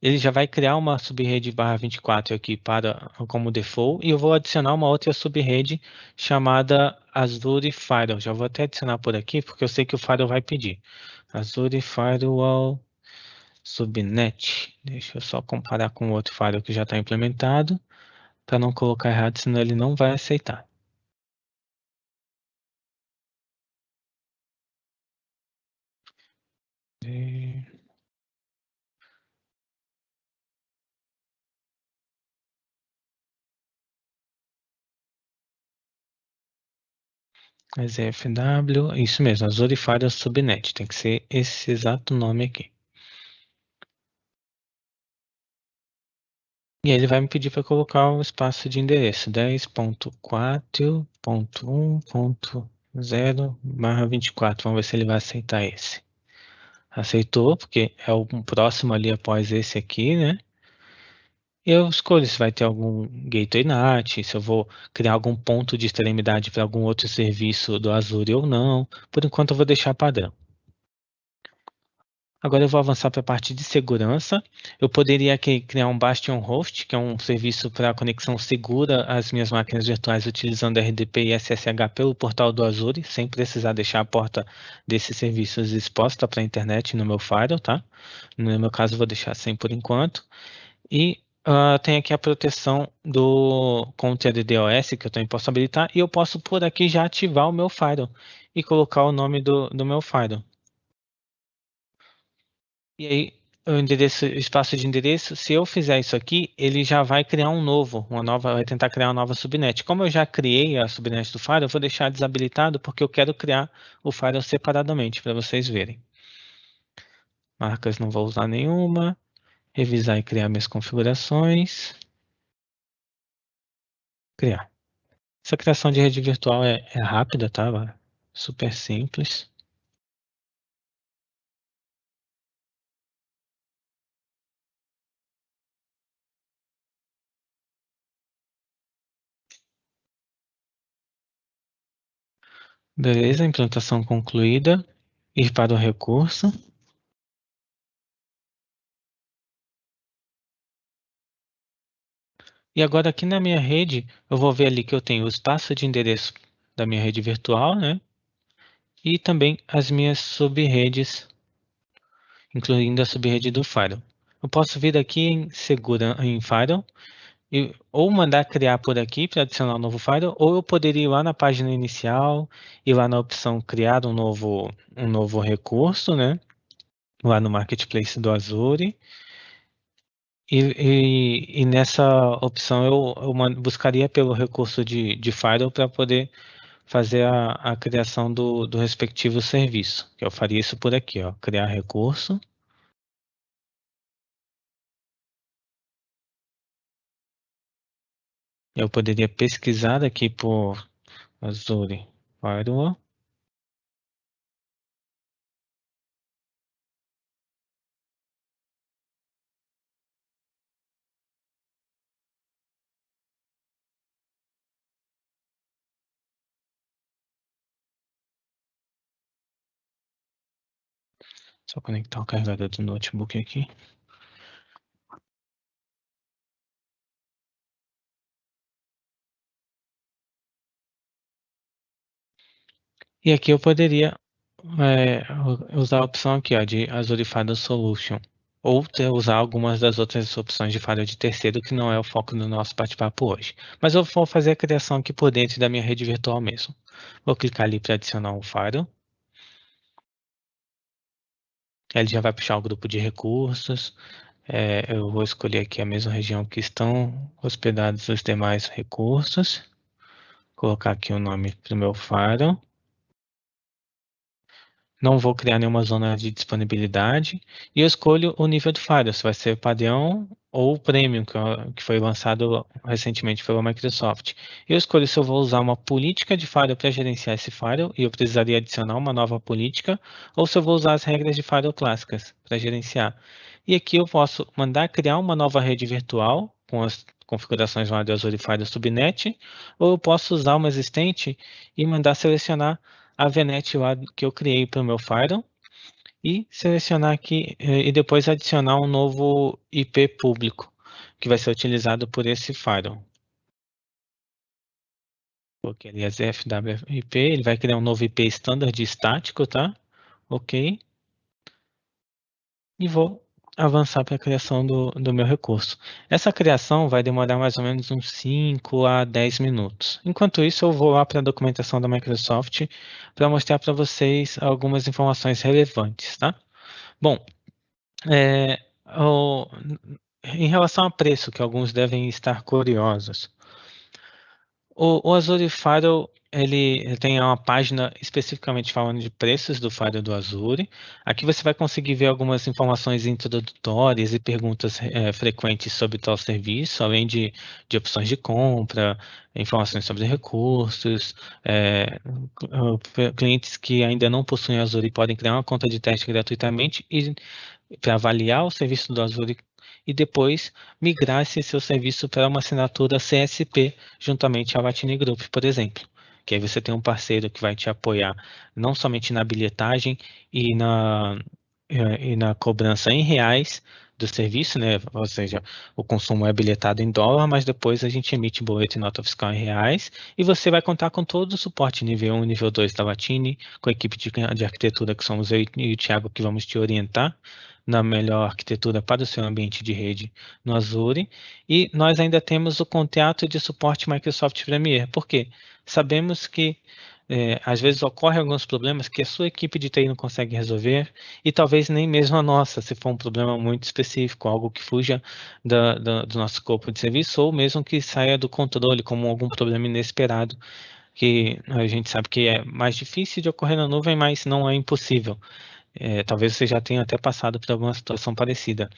Ele já vai criar uma subrede /24 aqui como default, e eu vou adicionar uma outra subrede chamada Azure Firewall. Já vou até adicionar por aqui, porque eu sei que o firewall vai pedir. Azure Firewall Subnet. Deixa eu só comparar com o outro firewall que já está implementado, para não colocar errado, senão ele não vai aceitar. Mas é FW, isso mesmo, Azure Firewall Subnet, tem que ser esse exato nome aqui. E aí ele vai me pedir para colocar o espaço de endereço 10.4.1.0/24. Vamos ver se ele vai aceitar esse. Aceitou, porque é o próximo ali após esse aqui, né? Eu escolho se vai ter algum gateway NAT, se eu vou criar algum ponto de extremidade para algum outro serviço do Azure ou não. Por enquanto eu vou deixar padrão. Agora eu vou avançar para a parte de segurança. Eu poderia aqui criar um Bastion Host, que é um serviço para conexão segura às minhas máquinas virtuais utilizando RDP e SSH pelo portal do Azure, sem precisar deixar a porta desses serviços exposta para a internet no meu firewall, tá? No meu caso eu vou deixar sem por enquanto. E tem aqui a proteção do contra DDoS, que eu também posso habilitar, e eu posso por aqui já ativar o meu firewall e colocar o nome do meu firewall. E aí, o espaço de endereço, se eu fizer isso aqui, ele já vai criar vai tentar criar uma nova subnet. Como eu já criei a subnet do firewall, eu vou deixar desabilitado porque eu quero criar o firewall separadamente para vocês verem. Marcas não vou usar nenhuma. Revisar e criar minhas configurações. Criar. Essa criação de rede virtual é rápida, tá? Super simples. Beleza, implantação concluída. Ir para o recurso. E agora aqui na minha rede, eu vou ver ali que eu tenho o espaço de endereço da minha rede virtual, né? E também as minhas subredes, incluindo a subrede do firewall. Eu posso vir aqui em firewall ou mandar criar por aqui para adicionar um novo firewall, ou eu poderia ir lá na página inicial, ir lá na opção criar um novo recurso, né? Lá no Marketplace do Azure. E nessa opção eu buscaria pelo recurso de firewall para poder fazer a criação do respectivo serviço. Eu faria isso por aqui, ó, criar recurso. Eu poderia pesquisar aqui por Azure Firewall. Só conectar o carregador do notebook aqui. E aqui eu poderia usar a opção aqui, ó, de Azure Firewall Solution. Ou usar algumas das outras opções de firewall de terceiro, que não é o foco do nosso bate-papo hoje. Mas eu vou fazer a criação aqui por dentro da minha rede virtual mesmo. Vou clicar ali para adicionar um firewall. Ele já vai puxar o grupo de recursos. Eu vou escolher aqui a mesma região que estão hospedados os demais recursos. Colocar aqui o nome para o meu firewall. Não vou criar nenhuma zona de disponibilidade. E eu escolho o nível de firewall, se vai ser padrão ou premium, que foi lançado recentemente pela Microsoft. Eu escolho se eu vou usar uma política de firewall para gerenciar esse firewall, e eu precisaria adicionar uma nova política, ou se eu vou usar as regras de firewall clássicas para gerenciar. E aqui eu posso mandar criar uma nova rede virtual, com as configurações lá do Azure Firewall Subnet, ou eu posso usar uma existente e mandar selecionar a VNet lá que eu criei para o meu Firewall e selecionar aqui e depois adicionar um novo IP público que vai ser utilizado por esse Firewall. Ok, aliás, FWIP, ele vai criar um novo IP standard estático, tá? Ok. E vou avançar para a criação do meu recurso. Essa criação vai demorar mais ou menos uns 5 a 10 minutos. Enquanto isso, eu vou lá para a documentação da Microsoft para mostrar para vocês algumas informações relevantes, tá? Bom, em relação a preço, que alguns devem estar curiosos, o Azure Firewall, ele tem uma página especificamente falando de preços do Firewall do Azure. Aqui você vai conseguir ver algumas informações introdutórias e perguntas frequentes sobre tal serviço, além de opções de compra, informações sobre recursos. Clientes que ainda não possuem Azure podem criar uma conta de teste gratuitamente e para avaliar o serviço do Azure e depois migrar esse seu serviço para uma assinatura CSP juntamente à Watini Group, por exemplo. Que aí você tem um parceiro que vai te apoiar não somente na bilhetagem e na cobrança em reais do serviço, né? Ou seja, o consumo é bilhetado em dólar, mas depois a gente emite boleto e nota fiscal em reais, e você vai contar com todo o suporte nível 1 nível 2 da Watini, com a equipe de arquitetura que somos eu e o Thiago que vamos te orientar na melhor arquitetura para o seu ambiente de rede no Azure, e nós ainda temos o contrato de suporte Microsoft Premier. Por quê? Sabemos que às vezes ocorrem alguns problemas que a sua equipe de TI não consegue resolver e talvez nem mesmo a nossa, se for um problema muito específico, algo que fuja do nosso escopo de serviço ou mesmo que saia do controle, como algum problema inesperado, que a gente sabe que é mais difícil de ocorrer na nuvem, mas não é impossível. Talvez você já tenha até passado por alguma situação parecida.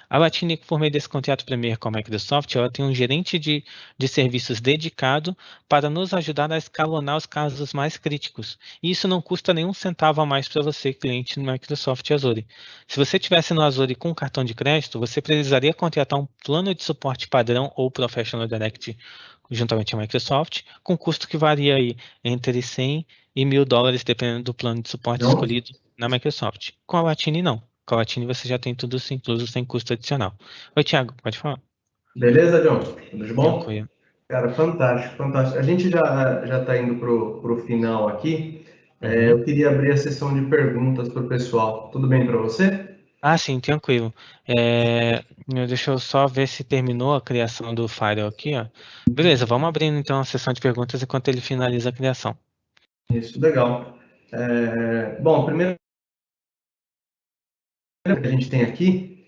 A Watini, por meio desse contrato Premier com a Microsoft, ela tem um gerente de serviços dedicado para nos ajudar a escalonar os casos mais críticos. E isso não custa nenhum centavo a mais para você, cliente do Microsoft Azure. Se você tivesse no Azure com cartão de crédito, você precisaria contratar um plano de suporte padrão ou Professional Direct juntamente à Microsoft, com custo que varia aí entre 100 e $1.000, dependendo do plano de suporte escolhido na Microsoft. Com a Watini, não. Com a Watini você já tem tudo isso incluso sem custo adicional. Oi, Thiago, pode falar. Beleza, John? Tudo de bom? Tranquilo. Cara, fantástico, fantástico. A gente já está indo para o final aqui. Eu queria abrir a sessão de perguntas para o pessoal. Tudo bem para você? Ah, sim, tranquilo. Deixa eu só ver se terminou a criação do Firewall aqui, ó. Beleza, vamos abrindo então a sessão de perguntas enquanto ele finaliza a criação. Isso, legal. Bom, primeiro que a gente tem aqui,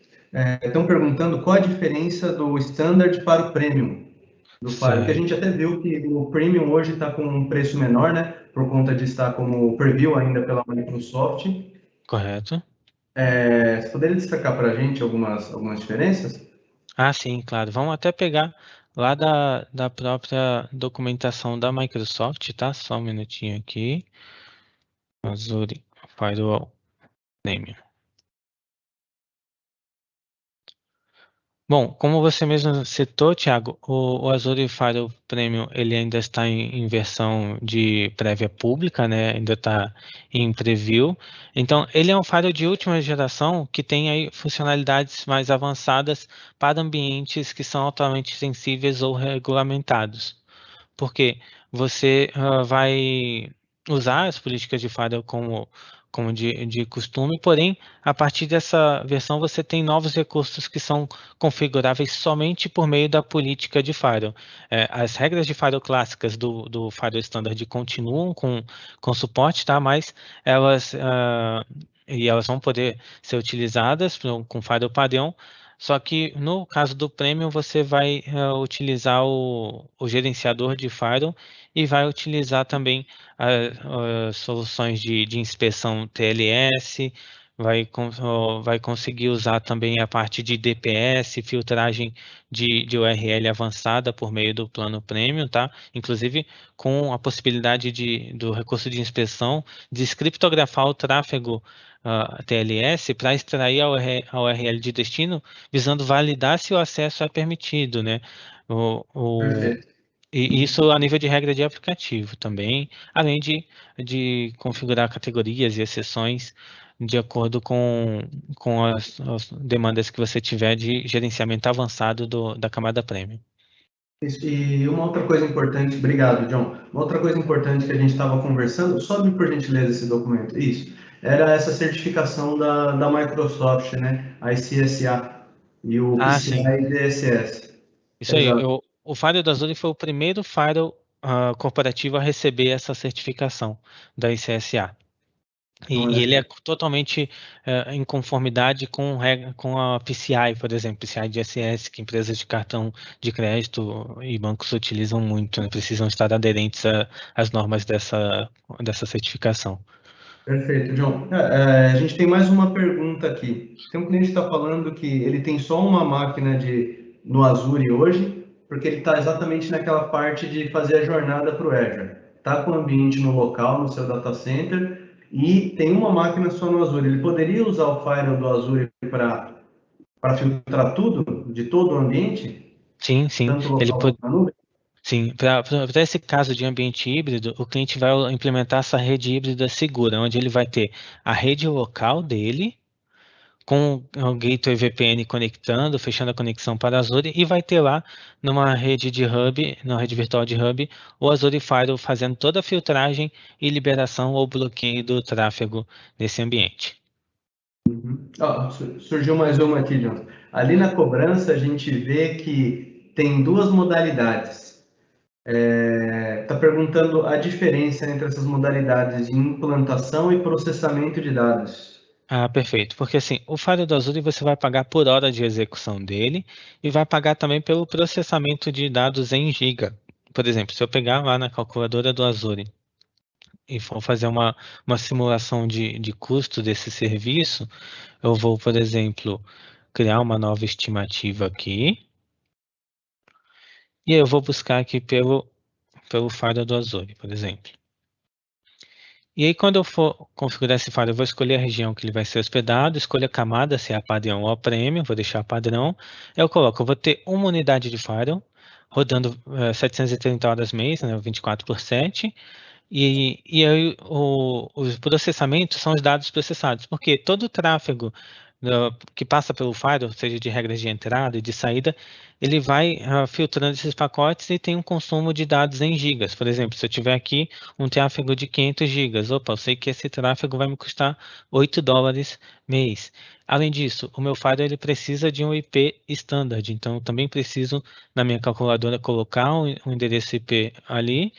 estão perguntando qual a diferença do Standard para o Premium do Firewall, que a gente até viu que o Premium hoje está com um preço menor, né? Por conta de estar como preview ainda pela Microsoft. Correto. Você poderia destacar para a gente algumas diferenças? Ah, sim, claro. Vamos até pegar lá da própria documentação da Microsoft, tá? Só um minutinho aqui. Azure Firewall Premium. Bom, como você mesmo citou, Thiago, o Azure Firewall Premium ele ainda está em versão de prévia pública, né? Ainda está em preview. Então, ele é um firewall de última geração que tem aí funcionalidades mais avançadas para ambientes que são altamente sensíveis ou regulamentados. Porque você vai usar as políticas de firewall como de costume, porém, a partir dessa versão você tem novos recursos que são configuráveis somente por meio da política de firewall. As regras de firewall clássicas do firewall standard continuam com suporte, tá? Mas elas vão poder ser utilizadas com firewall padrão. Só que no caso do Premium, você vai utilizar o gerenciador de firewall e vai utilizar também as soluções de inspeção TLS, vai conseguir usar também a parte de DPS, filtragem de URL avançada por meio do plano Premium, tá? Inclusive com a possibilidade do recurso de inspeção de criptografar o tráfego TLS para extrair a URL de destino, visando validar se o acesso é permitido, né? Perfeito. E isso a nível de regra de aplicativo também, além de configurar categorias e exceções de acordo com as demandas que você tiver de gerenciamento avançado da camada Premium. Isso. E uma outra coisa importante, obrigado, John. Uma outra coisa importante que a gente estava conversando, sobe por gentileza esse documento, isso, era essa certificação da Microsoft, né? A ICSA e o Sim. PCI DSS. Isso aí. Exato. O Firewall da Azure foi o primeiro firewall corporativo a receber essa certificação da ICSA. E ele é totalmente em conformidade com a PCI, por exemplo, PCI DSS, que empresas de cartão de crédito e bancos utilizam muito, né? Precisam estar aderentes às normas dessa certificação. Perfeito, John. A gente tem mais uma pergunta aqui. Tem um cliente que está falando que ele tem só uma máquina no Azure hoje, porque ele está exatamente naquela parte de fazer a jornada para o Azure. Está com o ambiente no local, no seu data center, e tem uma máquina só no Azure. Ele poderia usar o firewall do Azure para filtrar tudo, de todo o ambiente? Sim. Tanto Ele local pode. quanto na nuvem? Sim, para esse caso de ambiente híbrido, o cliente vai implementar essa rede híbrida segura, onde ele vai ter a rede local dele, com o gateway VPN conectando, fechando a conexão para a Azure, e vai ter lá numa rede de hub, na rede virtual de hub, o Azure Firewall fazendo toda a filtragem e liberação ou bloqueio do tráfego nesse ambiente. Surgiu mais uma aqui, John. Ali na cobrança, a gente vê que tem duas modalidades. Está perguntando a diferença entre essas modalidades de implantação e processamento de dados. Perfeito. Porque assim, o Firewall do Azure você vai pagar por hora de execução dele e vai pagar também pelo processamento de dados em giga. Por exemplo, se eu pegar lá na calculadora do Azure e for fazer uma simulação de custo desse serviço, eu vou, por exemplo, criar uma nova estimativa aqui e eu vou buscar aqui pelo Firewall do Azure, por exemplo. E aí, quando eu for configurar esse firewall, eu vou escolher a região que ele vai ser hospedado, escolher a camada, se é a padrão ou a premium, vou deixar padrão. Eu vou ter uma unidade de firewall, rodando 730 horas mês, né, 24/7, e aí os processamentos são os dados processados, porque todo o tráfego que passa pelo firewall, seja de regras de entrada e de saída, ele vai filtrando esses pacotes e tem um consumo de dados em gigas. Por exemplo, se eu tiver aqui um tráfego de 500 gigas, opa, eu sei que esse tráfego vai me custar $8 mês. Além disso, o meu firewall ele precisa de um IP standard, então eu também preciso, na minha calculadora, colocar um endereço IP ali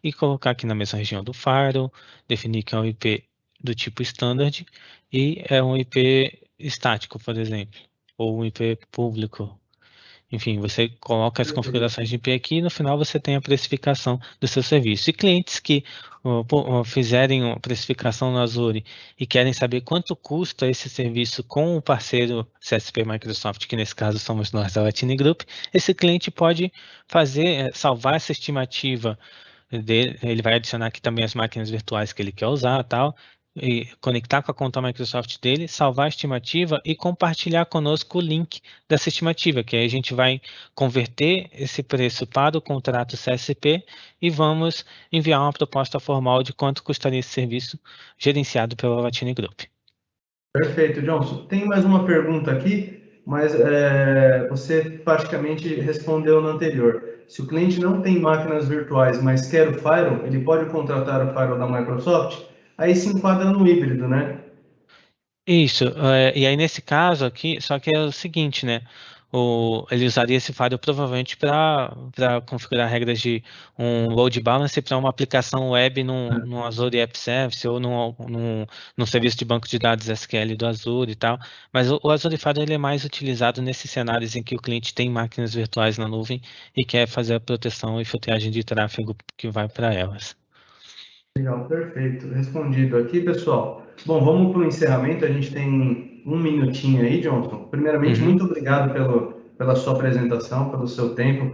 e colocar aqui na mesma região do firewall, definir que é um IP do tipo standard e é um IP estático, por exemplo, ou um IP público. Enfim, você coloca as configurações de IP aqui e no final você tem a precificação do seu serviço. E clientes que fizerem a precificação no Azure e querem saber quanto custa esse serviço com o parceiro CSP Microsoft, que nesse caso somos nós da Latini Group, esse cliente pode salvar essa estimativa dele, ele vai adicionar aqui também as máquinas virtuais que ele quer usar, tal, e conectar com a conta Microsoft dele, salvar a estimativa e compartilhar conosco o link dessa estimativa, que aí a gente vai converter esse preço para o contrato CSP e vamos enviar uma proposta formal de quanto custaria esse serviço gerenciado pela Latini Group. Perfeito, Johnson. Tem mais uma pergunta aqui, mas você praticamente respondeu no anterior. Se o cliente não tem máquinas virtuais, mas quer o firewall, ele pode contratar o firewall da Microsoft? Aí se enquadra no híbrido, né? Isso, e aí nesse caso aqui, só que é o seguinte, né? Ele usaria esse firewall provavelmente para configurar regras de um load balancer para uma aplicação web num Azure App Service ou num serviço de banco de dados SQL do Azure e tal. Mas o Azure Firewall ele é mais utilizado nesses cenários em que o cliente tem máquinas virtuais na nuvem e quer fazer a proteção e filtragem de tráfego que vai para elas. Legal, perfeito. Respondido aqui, pessoal. Bom, vamos para o encerramento. A gente tem um minutinho aí, Johnson. Primeiramente, muito obrigado pela sua apresentação, pelo seu tempo.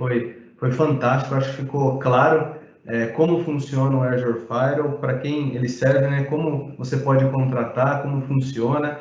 Foi fantástico. Acho que ficou claro como funciona o Azure Firewall, para quem ele serve, né? Como você pode contratar, como funciona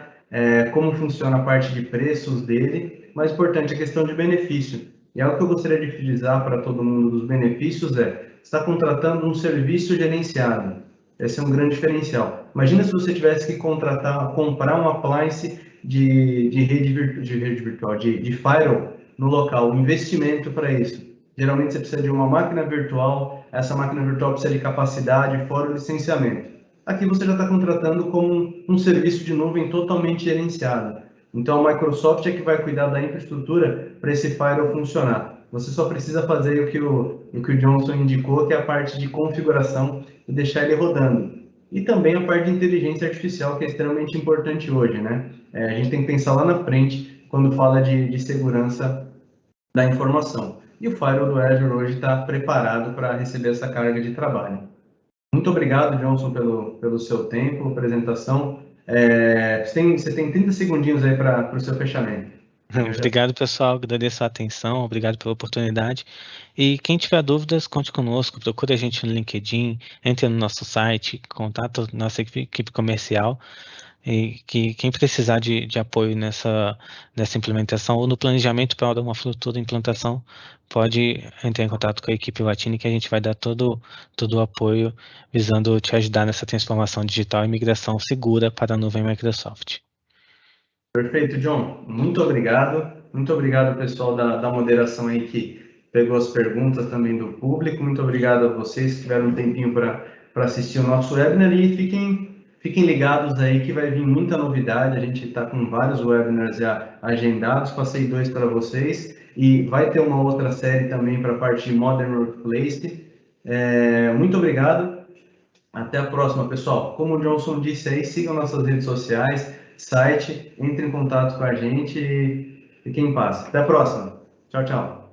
a parte de preços dele. Mais importante, a questão de benefício. E algo que eu gostaria de frisar para todo mundo dos benefícios está contratando um serviço gerenciado. Esse é um grande diferencial. Imagina se você tivesse que comprar um appliance de rede virtual, de firewall no local, um investimento para isso. Geralmente você precisa de uma máquina virtual, essa máquina virtual precisa de capacidade, fora o licenciamento. Aqui você já está contratando como um serviço de nuvem totalmente gerenciado. Então a Microsoft é que vai cuidar da infraestrutura para esse firewall funcionar. Você só precisa fazer o que o Johnson indicou, que é a parte de configuração e deixar ele rodando. E também a parte de inteligência artificial, que é extremamente importante hoje, né? A gente tem que pensar lá na frente quando fala de segurança da informação. E o Firewall do Azure hoje está preparado para receber essa carga de trabalho. Muito obrigado, Johnson, pelo seu tempo, apresentação. Você tem 30 segundinhos aí para o seu fechamento. Obrigado, pessoal. Agradeço a atenção, obrigado pela oportunidade. E quem tiver dúvidas, conte conosco, procure a gente no LinkedIn, entre no nosso site, contato nossa equipe comercial. E que quem precisar de apoio nessa implementação ou no planejamento para uma futura implantação, pode entrar em contato com a equipe Latini, que a gente vai dar todo o apoio visando te ajudar nessa transformação digital e migração segura para a nuvem Microsoft. Perfeito, John. Muito obrigado. Muito obrigado, pessoal da moderação aí que pegou as perguntas também do público. Muito obrigado a vocês que tiveram um tempinho para assistir o nosso webinar e fiquem ligados aí que vai vir muita novidade. A gente está com vários webinars já agendados. Passei 2 para vocês e vai ter uma outra série também para a parte de Modern Workplace. Muito obrigado. Até a próxima, pessoal. Como o Johnson disse aí, sigam nossas redes sociais, site, entre em contato com a gente e fiquem em paz. Até a próxima. Tchau, tchau.